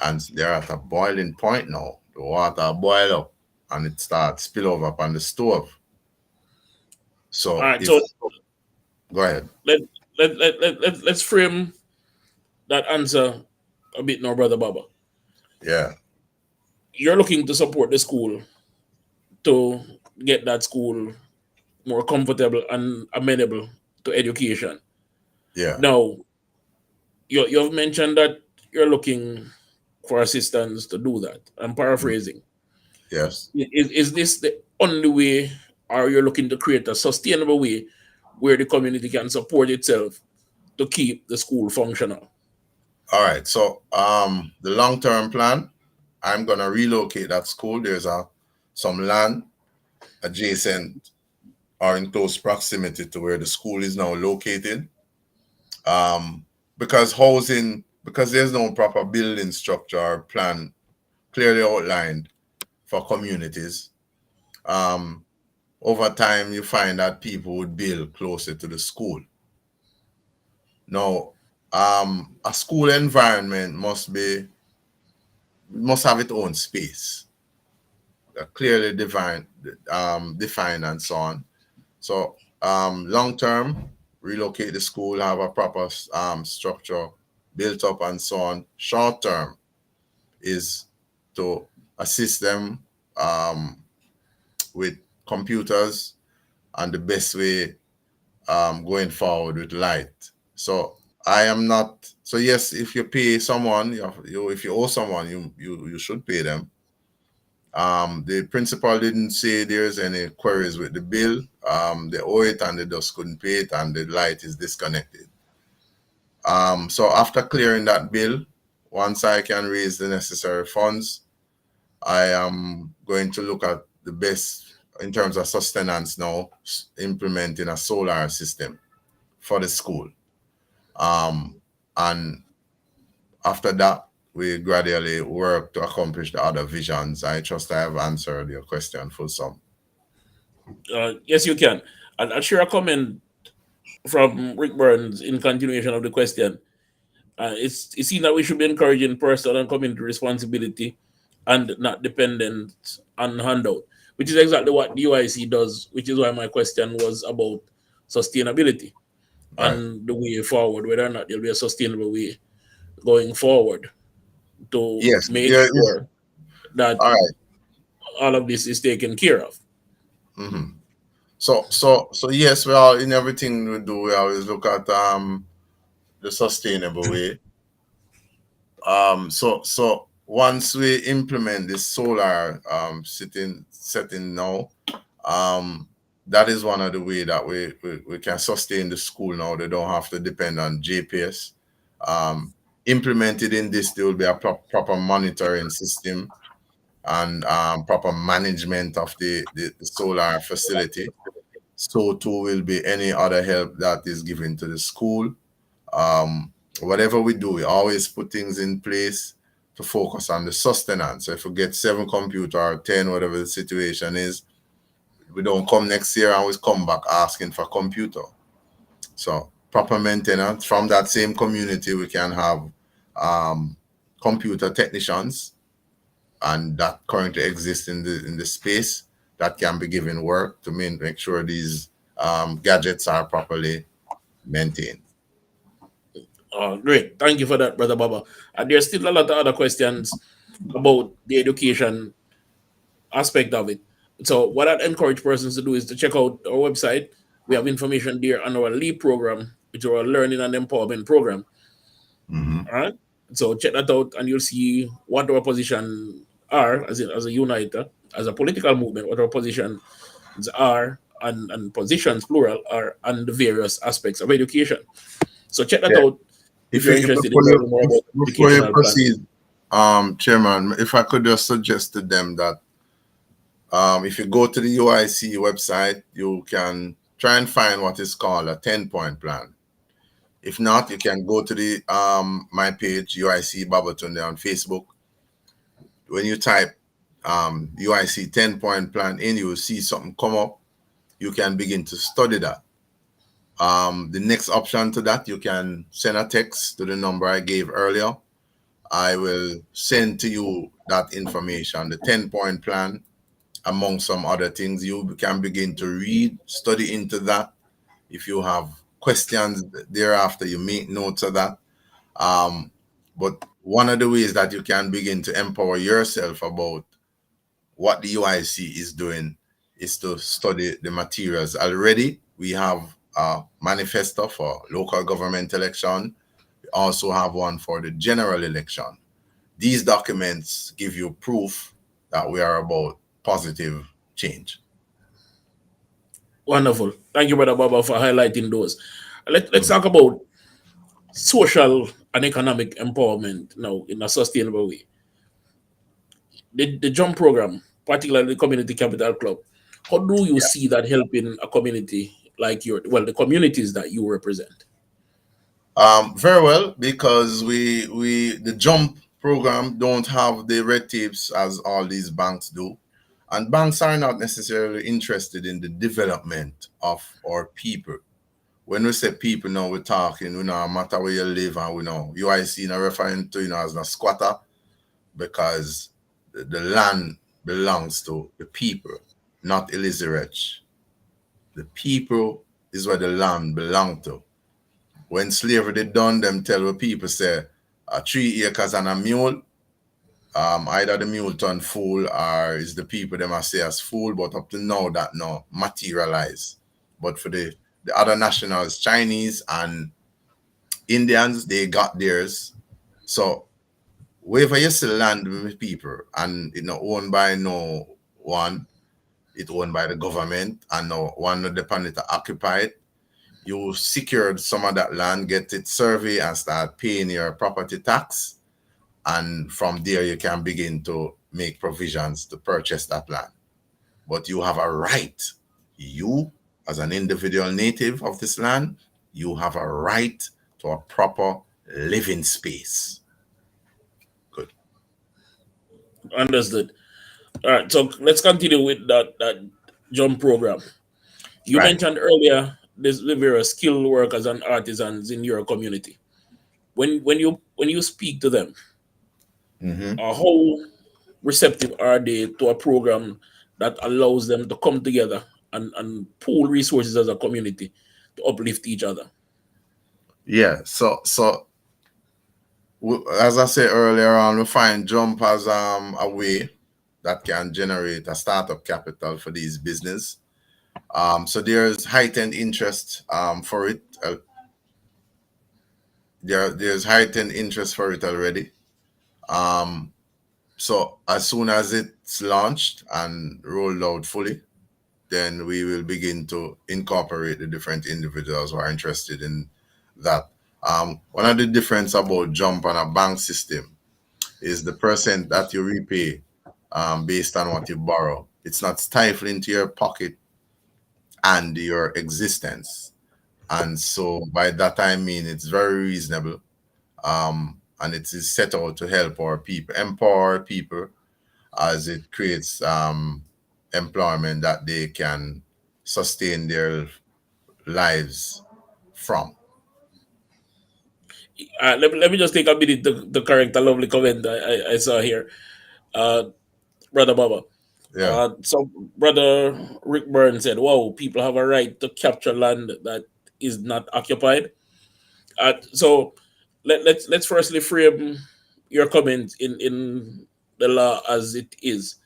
And they're at a boiling point now. The water boil up and it starts spill over upon the stove. all So right, if so go ahead. let let's frame that answer a bit now, brother Baba. Yeah. You're looking to support the school to get that school more comfortable and amenable to education. Yeah. Now, you've mentioned that you're looking for assistance to do that. I'm Mm. paraphrasing. Yes. Is this the only way, or you're looking to create a sustainable way where the community can support itself to keep the school functional? All right. So the long-term plan, I'm gonna relocate that school. There's some land adjacent or in close proximity to where the school is now located. Um, because because there's no proper building structure or plan clearly outlined for communities. Um, Over time, you find that people would build closer to the school. Now, a school environment must have its own space, clearly defined and so on. So, long term, relocate the school, have a proper structure built up and so on. Short term is to assist them um, with computers and the best way going forward with light. So I am not. So yes, if you pay someone, if you owe someone, you should pay them. The principal didn't say there's any queries with the bill. They owe it and they just couldn't pay it, and the light is disconnected. So after clearing that bill, once I can raise the necessary funds, I am going to look at the best in terms of sustenance now, implementing a solar system for the school. Um, and after that, we gradually work to accomplish the other visions. I trust I have answered your question for some. Yes, you can. And I'll share a comment from Rick Burns in continuation of the question. It seems that we should be encouraging personal and community responsibility and not dependent on handout, which is exactly what the UIC does, which is why my question was about sustainability Right. and the way forward, whether or not there'll be a sustainable way going forward to Yes. make Yeah. sure that All right. all of this is taken care of. Mm-hmm. So yes, well, in everything we do, we always look at the sustainable way. So once we implement this solar setting now, um, that is one of the way that we can sustain the school now. They don't have to depend on GPS. Um, Implemented in this, there will be a proper monitoring system and proper management of the solar facility. So too will be any other help that is given to the school. um, Whatever we do, we always put things in place to focus on the sustenance. So if we get 7 computer or 10, whatever the situation is, we don't come next year and we come back asking for computer. So proper maintenance from that same community, we can have um, computer technicians, and that currently exists in the space that can be given work to make sure these gadgets are properly maintained. Great. Thank you for that, Brother Baba. And there's still a lot of other questions about the education aspect of it. So, what I'd encourage persons to do is to check out our website. We have information there on our LEAP program, which is our Learning and Empowerment program. Hmm. All right. So, check that out and you'll see what our positions are as a uniter, as a political movement, what our positions are, and positions, plural, are on the various aspects of education. So, check that out if If you're you interested in before you learning more about before you educational plan. proceed, Chairman, if I could just suggest to them that if you go to the UIC website, you can try and find what is called a 10-point plan. If not, you can go to the my page UIC Babatunde on Facebook. When you type UIC 10-point plan in, you will see something come up. You can begin to study that. The next option to that, you can send a text to the number I gave earlier. I will send to you that information, the 10-point plan, among some other things. You can begin to read, study into that. If you have questions thereafter, you make notes of that. Um, but one of the ways that you can begin to empower yourself about what the UIC is doing is to study the materials. Already, we have a manifesto for local government election. We also have one for the general election. These documents give you proof that we are about positive change. Wonderful. Thank you, Brother Baba, for highlighting those. Let's talk about social and economic empowerment now in a sustainable way. The jump program, particularly the community capital club, how do you see that helping a community like your, well, the communities that you represent? Very well, because we the jump program don't have the red tapes as all these banks do, and banks are not necessarily interested in the development of our people. When we say people, now we're talking, no matter where you live, and we know UIC now referring to as a squatter, because the land belongs to the people, not Elizabeth. The people is where the land belong to. When slavery did done, them tell the people say 3 acres and a mule. Either the mule turn fool or is the people them a say as fool, but up to now that no materialize. But for the other nationals, Chinese and Indians, they got theirs. So wherever you see land with people and it not owned by no one, it owned by the government and no one not depend it occupied. You secured some of that land, get it survey and start paying your property tax. And from there you can begin to make provisions to purchase that land. But you have a right, you as an individual native of this land, you have a right to a proper living space. Good. Understood. All right, so let's continue with that jump program. You Right. mentioned earlier there's the various skilled workers and artisans in your community. When you speak to them, Mm-hmm. how receptive are they to a program that allows them to come together and pool resources as a community to uplift each other? Yeah. So as I said earlier on, we find jump as a way that can generate a startup capital for these business. So there's heightened interest for it. There's heightened interest for it already. Um, so as soon as it's launched and rolled out fully, then we will begin to incorporate the different individuals who are interested in that. One of the difference about jump on a bank system is the percent that you repay based on what you borrow. It's not stifling to your pocket and your existence. And so by that I mean it's very reasonable. And it is set out to help our people, empower people, as it creates employment that they can sustain their lives from. Let me just take a minute to correct a lovely comment I saw here. Uh, Brother Baba. Yeah. So Brother Rick Byrne said, "Wow, people have a right to capture land that is not occupied." So let's firstly frame your comment in the law as it is.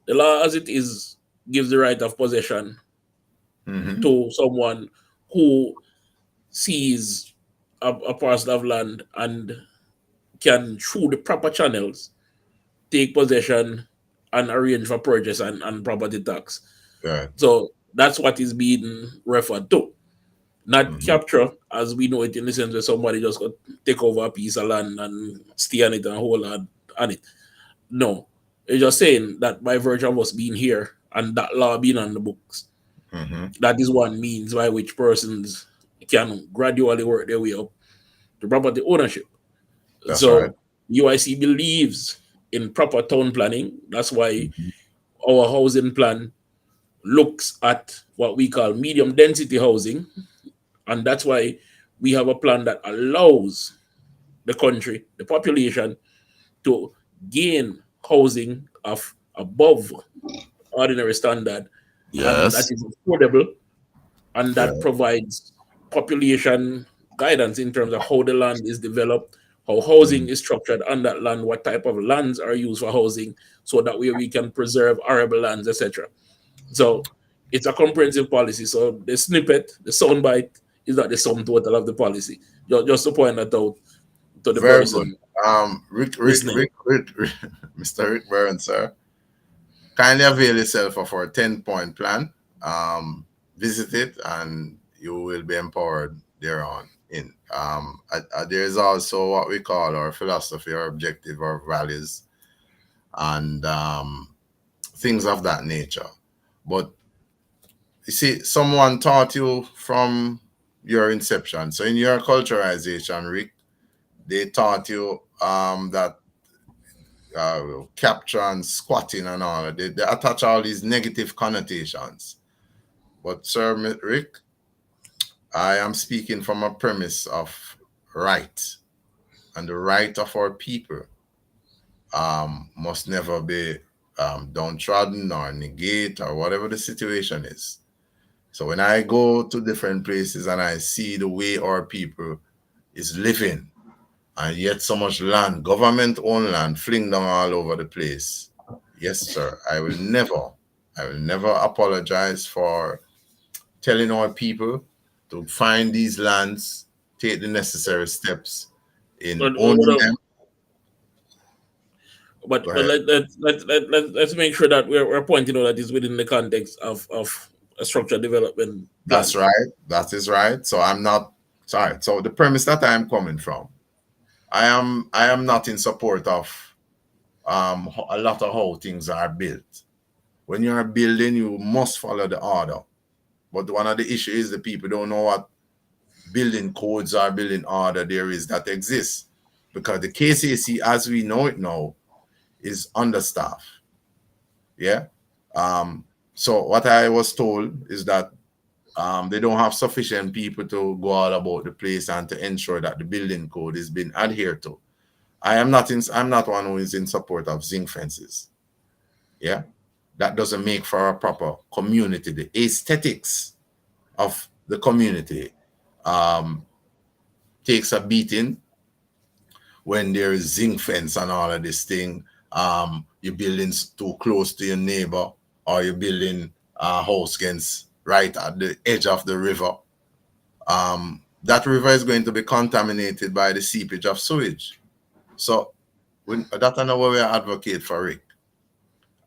The law as it is gives the right of possession Hmm. to someone who sees a parcel of land and can, through the proper channels, take possession and arrange for purchase and property tax. Right. So that's what is being referred to. Not Hmm. capture, as we know it in the sense where somebody just got take over a piece of land and stay on it and hold on it. No. It's just saying that by virtue of us being here and that law being on the books, Hmm. that is one means by which persons can gradually work their way up to property ownership. That's right. So UIC believes in proper town planning. That's why Hmm. our housing plan looks at what we call medium density housing. And that's why we have a plan that allows the country, the population, to gain housing of above ordinary standard, and that Yes. is affordable, and Yeah. that provides population guidance in terms of how the land is developed, how housing Mhm. is structured on that land, what type of lands are used for housing, so that way we can preserve arable lands, etc. So it's a comprehensive policy. So the snippet, the soundbite, is not the sum total of the policy. Just to point that out to the Very good. person Rick, listening. Mr. Rick Burns, sir, kindly avail yourself of our 10-point plan. Visit it and you will be empowered thereon. in. There is also what we call our philosophy, our objective, our values, and things of that nature. But you see, someone taught you from your inception. So in your culturalization, Rick, they taught you that capture and squatting and all. They attach all these negative connotations. But Sir Rick, I am speaking from a premise of right, and the right of our people must never be downtrodden or negate or whatever the situation is. So when I go to different places and I see the way our people is living, and yet so much land, government owned land, fling down all over the place. Yes, sir. I will never apologize for telling our people to find these lands, take the necessary steps in But, owning them. but, Go but ahead. let's make sure that we're pointing out that it's within the context of a structured development plan. That's right. That is right. So I'm not sorry. So the premise that I am coming from, I am not in support of a lot of how things are built. When you are building, you must follow the order. But one of the issues is the people don't know what building codes or building order there is that exists. Because the KCC, as we know it now, is understaffed. Yeah. Um, so what I was told is that they don't have sufficient people to go all about the place and to ensure that the building code is being adhered to. I'm not one who is in support of zinc fences. Yeah. That doesn't make for a proper community. The aesthetics of the community um, takes a beating when there is zinc fence and all of this thing. You're building too close to your neighbor, or you're building a house against right at the edge of the river. That river is going to be contaminated by the seepage of sewage. So that's not what we advocate for, Rick.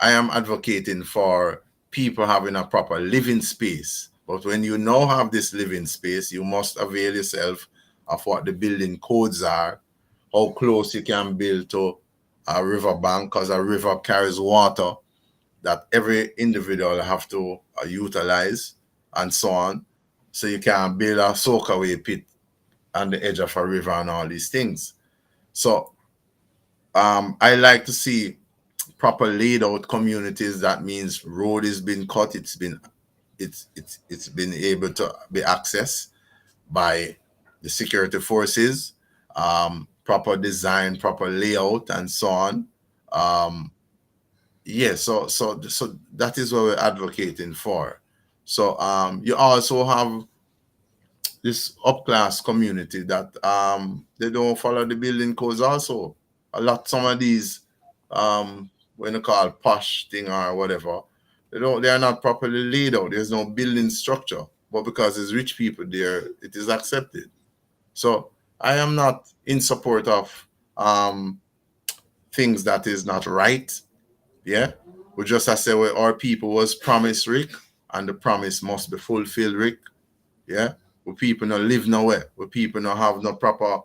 I am advocating for people having a proper living space. But when you now have this living space, you must avail yourself of what the building codes are, how close you can build to a river bank, because a river carries water that every individual have to utilize, and so on. So you can build a soakaway pit on the edge of a river and all these things. So I like to see proper laid out communities. That means road has been cut, it's been able to be accessed by the security forces, proper design, proper layout, and so on. Yeah, so that is what we're advocating for. So you also have this upclass community that they don't follow the building codes also. A lot Some of these when they call posh thing or whatever, they are not properly laid out. There's no building structure. But because there's rich people there, it is accepted. So I am not in support of things that is not right. Yeah. We just I say well, our people was promised, Rick, and the promise must be fulfilled, Rick. Yeah. Where people not live nowhere, where people not have no proper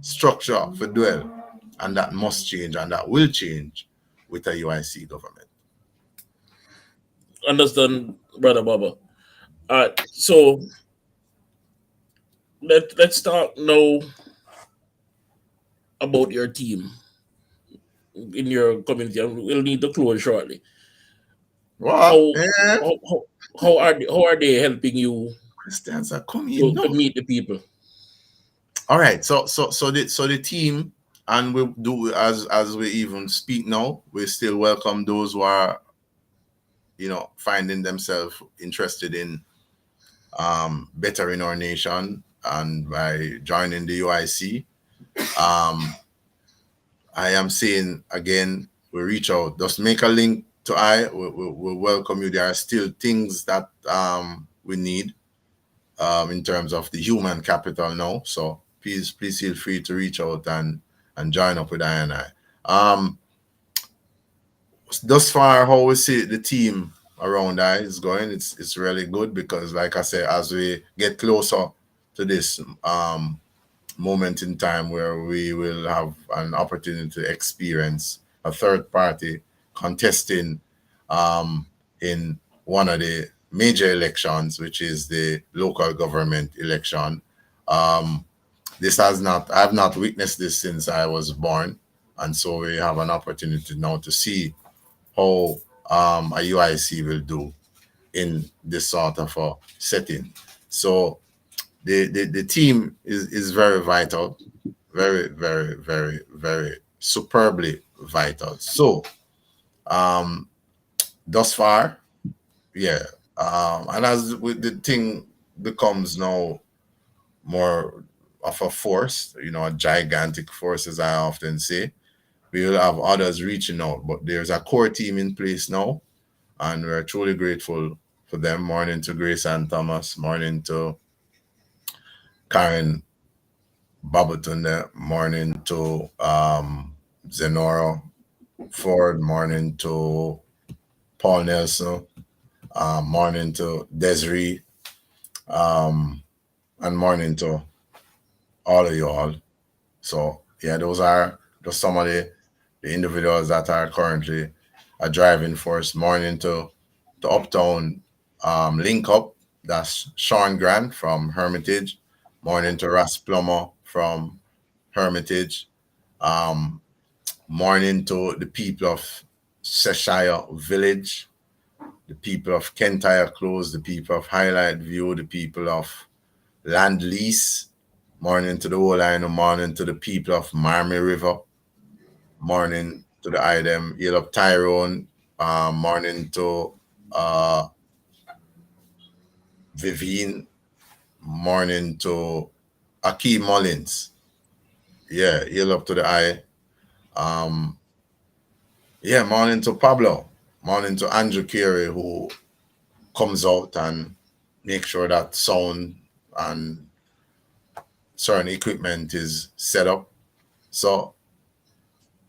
structure for dwell. And that must change, and that will change with a UIC government. Understand, brother Baba. So let's talk now about your team in your community, and we'll need to close shortly. What? How Eh? how are they helping you Christians are coming. to No. meet the people? All right. So the team, and we do as we even speak now, we still welcome those who are finding themselves interested in bettering our nation and by joining the UIC. Um, I am saying again, we reach out, just make a link to we welcome you. There are still things that we need in terms of the human capital now. So please feel free to reach out and join up with I and I. Thus far, how we see the team around I is going, it's really good because, like I say, as we get closer to this moment in time where we will have an opportunity to experience a third party contesting um, in one of the major elections, which is the local government election. Um, this has not, I've not witnessed this since I was born. And so we have an opportunity now to see how a UIC will do in this sort of a setting. So the team is very vital, very, very, very, very superbly vital. So um, thus far, yeah. And as with the thing becomes now more of a force, a gigantic force, as I often say, we will have others reaching out. But there's a core team in place now, and we're truly grateful for them. Morning to Grace and Thomas, morning to Karen Babatunde, morning to Zenora Ford, morning to Paul Nelson, morning to Desiree, um, and morning to all of you all. So yeah, those are just some of the individuals that are currently a driving force. Morning to Uptown Link Up. That's Sean Grant from Hermitage. Morning to Ras Plummer from Hermitage. Um, Morning to the people of Cheshire Village, the people of Kentire Close, the people of Highlight View, the people of Land Lease. Morning to the whole line, morning to the people of Marmy River, morning to the item, Yell up Tyrone, morning to uh, Vivian, morning to Aki Mullins. Yeah, Yell up to the eye. Um, yeah, morning to Pablo, morning to Andrew Carey, who comes out and make sure that sound and certain equipment is set up. So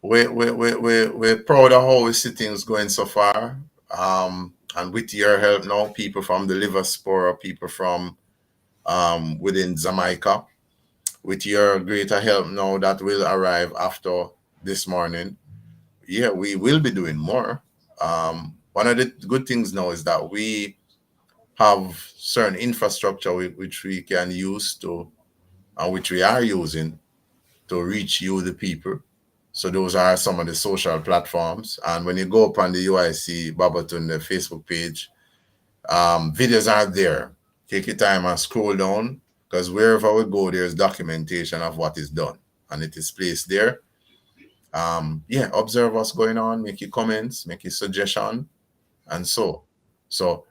we're proud of how we see things going so far. And with your help now, people from the liver spore, people from within Jamaica, with your greater help now that will arrive after this morning, yeah, we will be doing more. One of the good things now is that we have certain infrastructure which we can use to, and which we are using to reach you, the people. So those are some of the social platforms. And when you go up on the UIC Babatunde Facebook page, videos are there. Take your time and scroll down, because wherever we go, there's documentation of what is done, and it is placed there. Yeah, observe what's going on, make your comments, make your suggestion, and so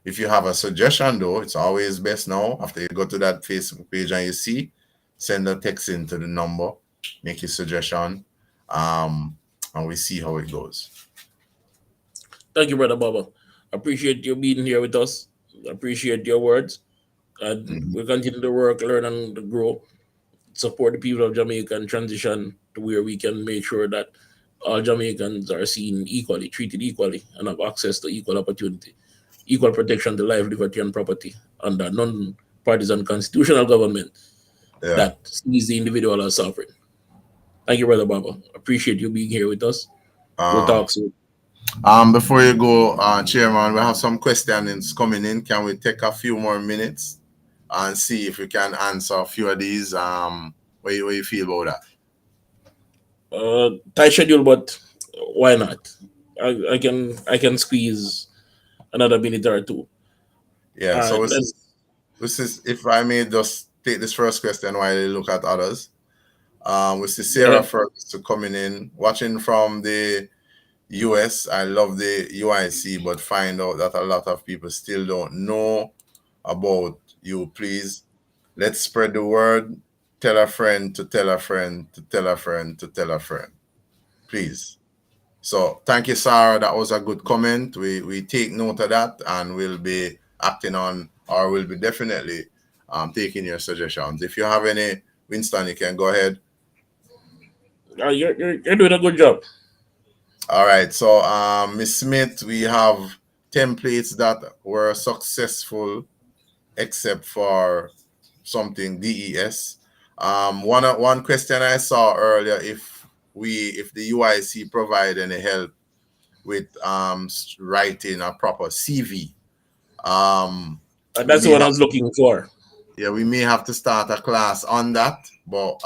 if you have a suggestion though, it's always best now after you go to that Facebook page and you see, send a text into the number, make your suggestion, and we see how it goes. Thank you, Brother Baba. Appreciate you being here with us. Appreciate your words. And Mhm. we'll continue to work, learn, and grow. Support the people of Jamaica and transition to where we can make sure that all Jamaicans are seen equally, treated equally, and have access to equal opportunity, equal protection to life, liberty, and property under non-partisan constitutional government Yeah. that sees the individual as sovereign. Thank you, Brother Baba. Appreciate you being here with us. We'll Um, talk soon. Before you go, Chairman, we have some questions coming in. Can we take a few more minutes and see if we can answer a few of these? What you feel about that? Tight schedule, but why not? I can squeeze another minute or two. Yeah. All So right, this is, let's. this is if I may just take this first question while you look at others. We see Go Sarah ahead. first coming in, watching from the US. I love the UIC, but find out that a lot of people still don't know about you. Please, let's spread the word. Tell a friend to tell a friend to tell a friend to tell a friend. Please. So thank you, Sarah. That was a good comment. We take note of that, and we'll be acting on, or we'll be definitely taking your suggestions. If you have any, Winston, you can go ahead. You're doing a good job. All right. So, Miss Smith, we have templates that were successful, except for something DES. One question I saw earlier, if the UIC provide any help with writing a proper CV. Um, And we that's may what I have was looking for. yeah, we may have to start a class on that, but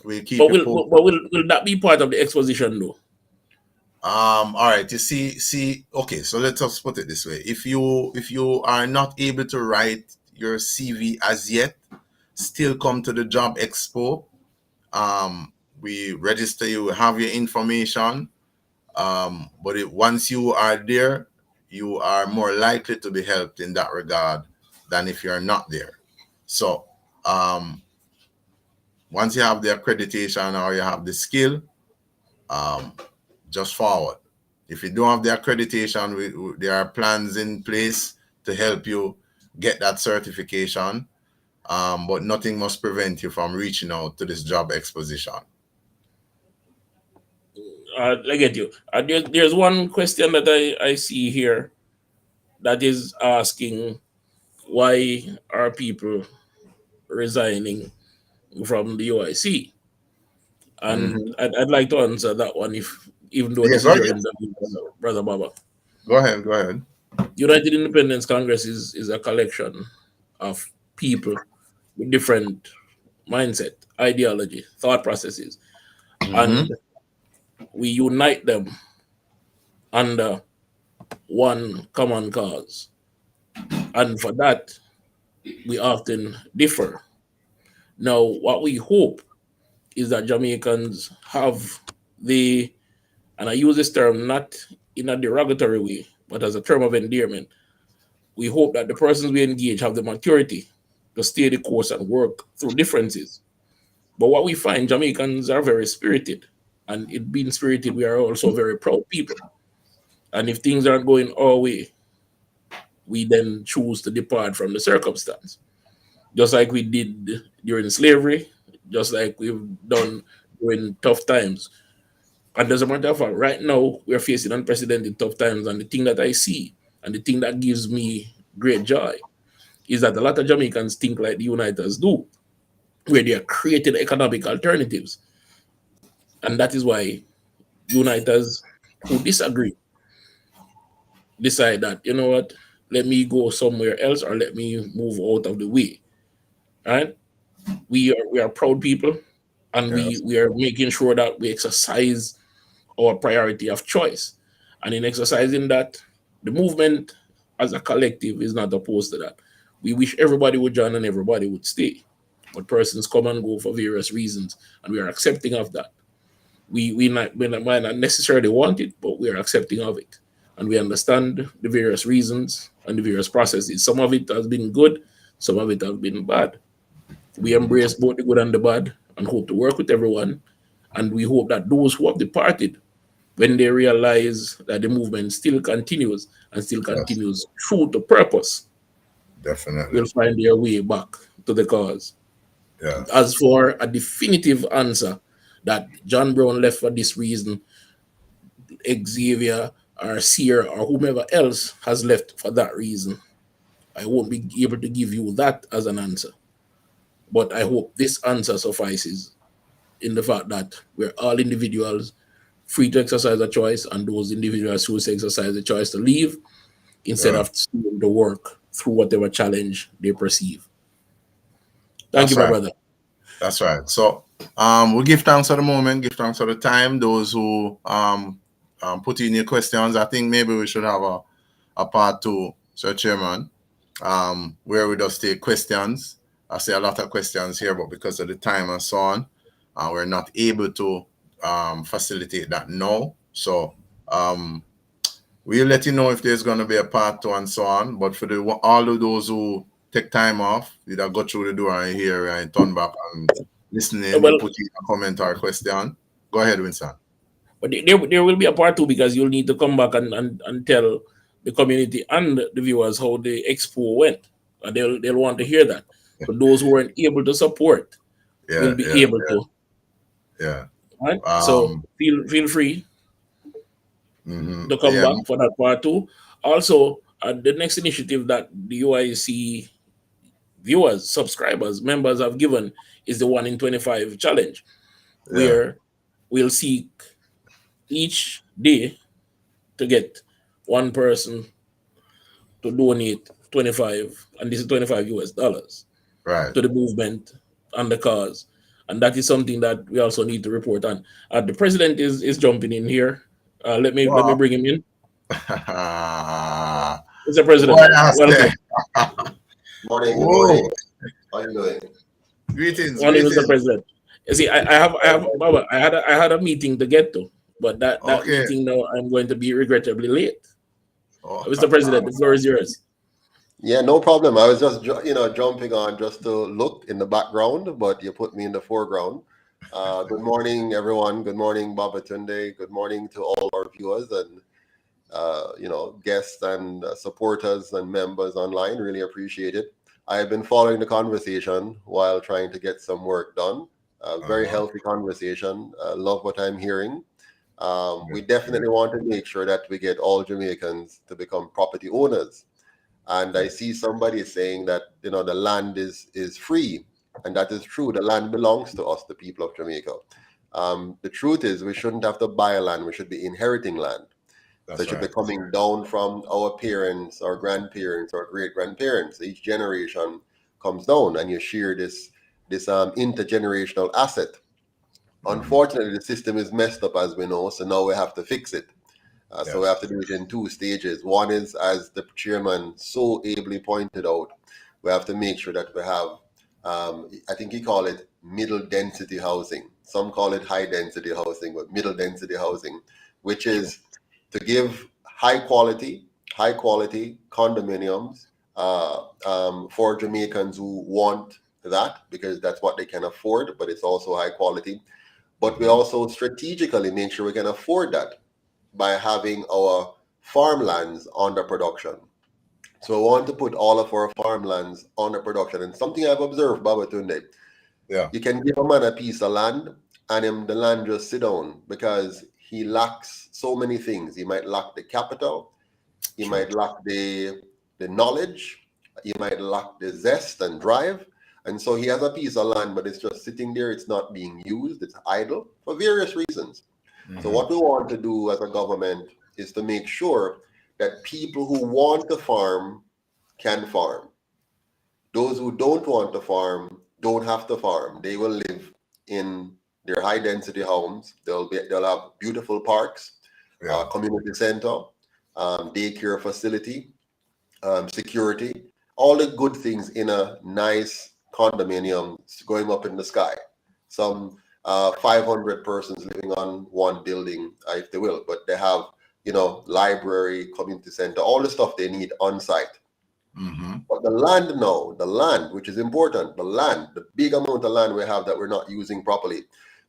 we'll keep But you will posted. but will that be part of the exposition though? All right, you see, okay, so let's just put it this way. If you are not able to write your CV as yet, still come to the job expo. We register you, have your information. But once you are there, you are more likely to be helped in that regard than if you're not there. So um, once you have the accreditation or you have the skill, um, just forward. If you don't have the accreditation, there are plans in place to help you get that certification, but nothing must prevent you from reaching out to this job exposition. I get you. There's one question that I see here that is asking why are people resigning from the UIC? And Hmm. I'd like to answer that one, if even though Yeah, this go is ahead. your interview, brother Baba. Go ahead. Go ahead. United Independence Congress is a collection of people with different mindset, ideology, thought processes, Hmm. and we unite them under one common cause. And for that, we often differ. Now, what we hope is that Jamaicans have the, and I use this term not in a derogatory way, but as a term of endearment, we hope that the persons we engage have the maturity to stay the course and work through differences. But what we find, Jamaicans are very spirited. And it being spirited, we are also very proud people. And if things aren't going our way, we then choose to depart from the circumstance. Just like we did during slavery, just like we've done during tough times. And as a matter of fact, right now we're facing unprecedented tough times. And the thing that I see and the thing that gives me great joy is that a lot of Jamaicans think like the Uniters do, where they are creating economic alternatives. And that is why Uniters who disagree decide that, you know what, let me go somewhere else or let me move out of the way. Right? We are proud people, and we Yes. we are making sure that we exercise our priority of choice. And in exercising that, the movement as a collective is not opposed to that. We wish everybody would join and everybody would stay. But persons come and go for various reasons, and we are accepting of that. We might not necessarily want it, but we are accepting of it. And we understand the various reasons and the various processes. Some of it has been good, some of it has been bad. We embrace both the good and the bad and hope to work with everyone. And we hope that those who have departed, when they realize that the movement still continues and still Yes. continues true to purpose, Definitely. will find their way back to the cause. Yes. As for a definitive answer that John Brown left for this reason, Xavier or Sear or whomever else has left for that reason, I won't be able to give you that as an answer. But I hope this answer suffices in the fact that we're all individuals free to exercise a choice, and those individuals who exercise the choice to leave instead Yeah. of doing the work through whatever challenge they perceive. Thank you, That's my right. brother. That's right. So we give thanks for the moment, give thanks for the time. Those who put in your questions, I think maybe we should have a part two, Sir Chairman, where we just take questions. I see a lot of questions here, but because of the time and so on, we're not able to facilitate that now. So we'll let you know if there's going to be a part two and so on. But for all of those who take time off, either go through the door and hear and turn back and listening, you Well, put in a comment or a question. Go ahead, Winston. but there will be a part two because you'll need to come back and tell the community and the viewers how the expo went. They'll want to hear that. So those who weren't able to support will Yeah, be yeah, able to. yeah. Right? So Um, feel free to come yeah, back for that part two. Also, the next initiative that the UIC viewers, subscribers, members have given is the 1 in 25 challenge, Yeah. where we'll seek each day to get one person to donate 25, and this is 25 US dollars, Right. to the movement and the cause. And that is something that we also need to report on. The president is jumping in here. Let me Well, bring him in. what Mr. President, I say? welcome. Morning, good morning. Whoa. How you doing? Greetings, Morning, Mr. greetings. President. You see, I have, Baba, I had a meeting to get to, but that Okay. meeting now I'm going to be regrettably late. Oh, Mr. President, the floor is yours. Yeah, no problem. I was just jumping on just to look in the background, but you put me in the foreground. Good morning, everyone. Good morning, Babatunde. Good morning to all our viewers and guests and supporters and members online. Really appreciate it. I've been following the conversation while trying to get some work done. Very uh-huh. healthy conversation. Love what I'm hearing. We Good, definitely want to make sure that we get all Jamaicans to become property owners. And I good. see somebody saying that the land is free, and that is true. The land belongs to us, the people of Jamaica. The truth is, we shouldn't have to buy land. We should be inheriting land. So That's it should be right. coming down from our parents, our grandparents, our great grandparents. Each generation comes down, and you share this intergenerational asset. Mhm. Unfortunately, the system is messed up, as we know, so now we have to fix it. So we Yes. have to do it in two stages. One is, as the chairman so ably pointed out, we have to make sure that we have, I think he called it middle density housing. Some call it high density housing, but middle density housing, which True. is to give high quality condominiums for Jamaicans who want that, because that's what they can afford, but it's also high quality. But we Mhm. also strategically make sure we can afford that by having our farmlands under production. So we want to put all of our farmlands under production. And something I've observed, Babatunde, Yeah. you can give a man a piece of land and him the land just sit down because he lacks so many things. He might lack the capital, he True. might lack the knowledge, he might lack the zest and drive. And so he has a piece of land, but it's just sitting there, it's not being used, it's idle for various reasons. So Hmm. what we want to do as a government is to make sure that people who want to farm can farm. Those who don't want to farm don't have to farm. They will live in their high density homes. They'll have beautiful parks, Yeah. community center, daycare facility, security, all the good things in a nice condominium going up in the sky. Some 500 persons living on one building, if they will, but they have, library, community center, all the stuff they need on site. Hmm. But the land now, the land, which is important, the land, the big amount of land we have that we're not using properly,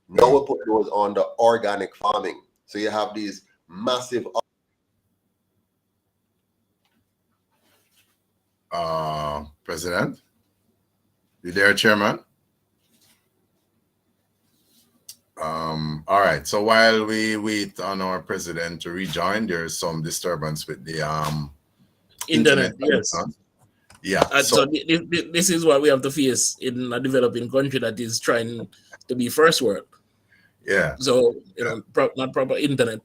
now Yeah. we put those on the organic farming. So you have these massive. President, you there, Chairman? All right. So while we wait on our president to rejoin, there's some disturbance with the internet Internet, yes. connection. Yeah. So So this is what we have to face in a developing country that is trying to be first world. yeah. So Yeah. not proper internet.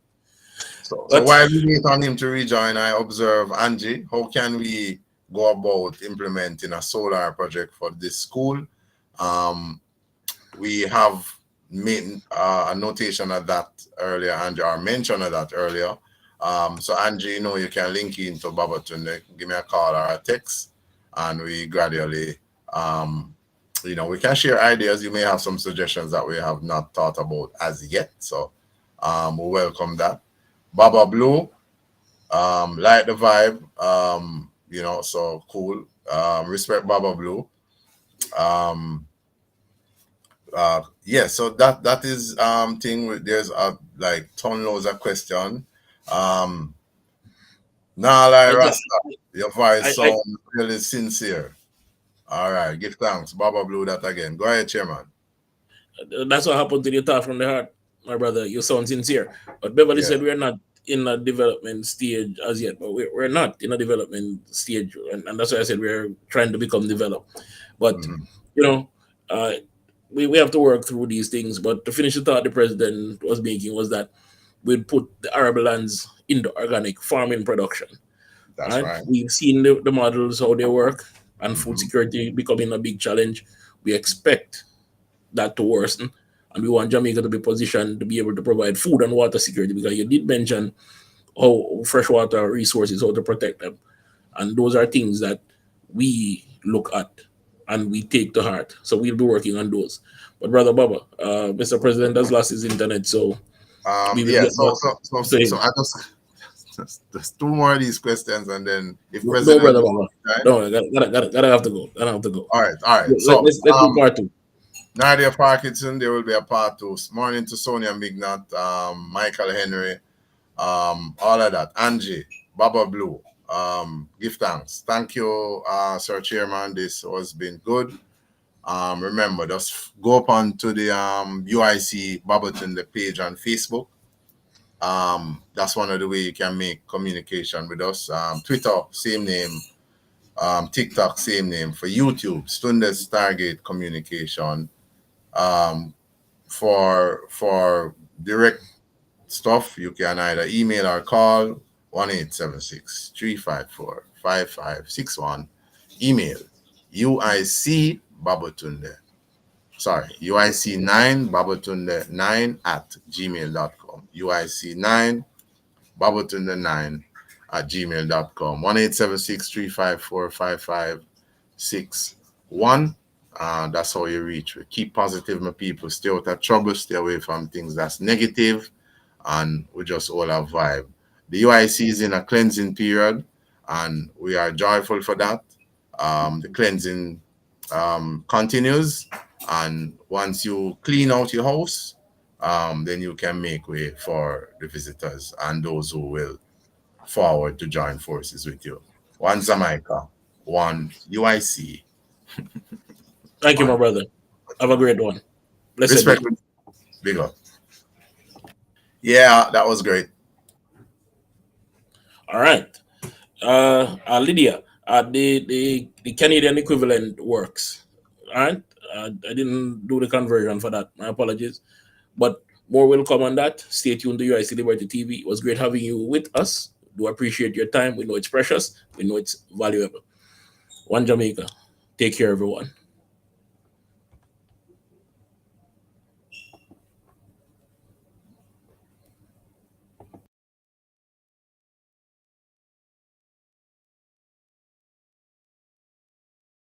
So But while we wait on him to rejoin, I observe Angie. How can we go about implementing a solar project for this school? Um, we have made a notation of that earlier, Angie, or mention of that earlier. So Angie, you can link into Babatunde, give me a call or a text, and we gradually, we can share ideas. You may have some suggestions that we have not thought about as yet. So we welcome that. Baba Blue, like the vibe, so cool. Respect Baba Blue. Um, yeah, so that is thing with there's like ton loads of question. Um Nah, like I just Rasta, your voice I sound really sincere. All right, give thanks. Baba Blue that again. Go ahead, Chairman. that's what happened to the talk from the heart, my brother. You sound sincere. But Beverly Yeah. said we're not in a development stage as yet, but we're not in a development stage, and that's why I said we're trying to become developed. But Mhm. you know, uh, we have to work through these things. But to finish the thought the president was making was that we'd put the arable lands into organic farming production. That's Right? right. We've seen the models how they work, and food Mhm. security becoming a big challenge. We expect that to worsen, and we want Jamaica to be positioned to be able to provide food and water security, because you did mention how freshwater resources, how to protect them, and those are things that we look at and we take to heart. So we'll be working on those. But brother Baba, Mr. President has lost his internet, so we will Yeah. get So back so so to so him. I just two more of these questions, and then if No, no, President brother don't Baba. join. No, gotta have to go. Gotta have to go. All right. All right. So Let's do part two. Nadia Parkinson, there will be a part two. Morning to Sonia Mignot, Michael Henry, all of that. Angie, Baba Blue, give thanks. Thank you, Sir Chairman. This has been good. Remember, just go up onto the UIC Babatunde page on Facebook. That's one of the way you can make communication with us. Twitter, same name. TikTok, same name. For YouTube, Stundes Stargate Communication. Um, for direct stuff, you can either email or call 1-876-354-5561. Email UIC Babatunde. Sorry, UIC9 Babatunde9 at gmail.com. UIC9 Babatunde9 at gmail.com. 1-876-354-5561. That's how you reach. Keep positive, my people. Stay out of trouble. Stay away from things that's negative, and we just all have vibe. The UIC is in a cleansing period, and we are joyful for that. The cleansing continues, and once you clean out your house, then you can make way for the visitors and those who will forward to join forces with you. One Jamaica, one UIC, Thank you, my one. brother. Have a great one. Blessed Respect, be. big up. Yeah, that was great. All right. Lydia, the Canadian equivalent works. All right. I didn't do the conversion for that. My apologies. But more will come on that. Stay tuned to UIC Liberty TV. It was great having you with us. Do appreciate your time. We know it's precious. We know it's valuable. One Jamaica. Take care, everyone.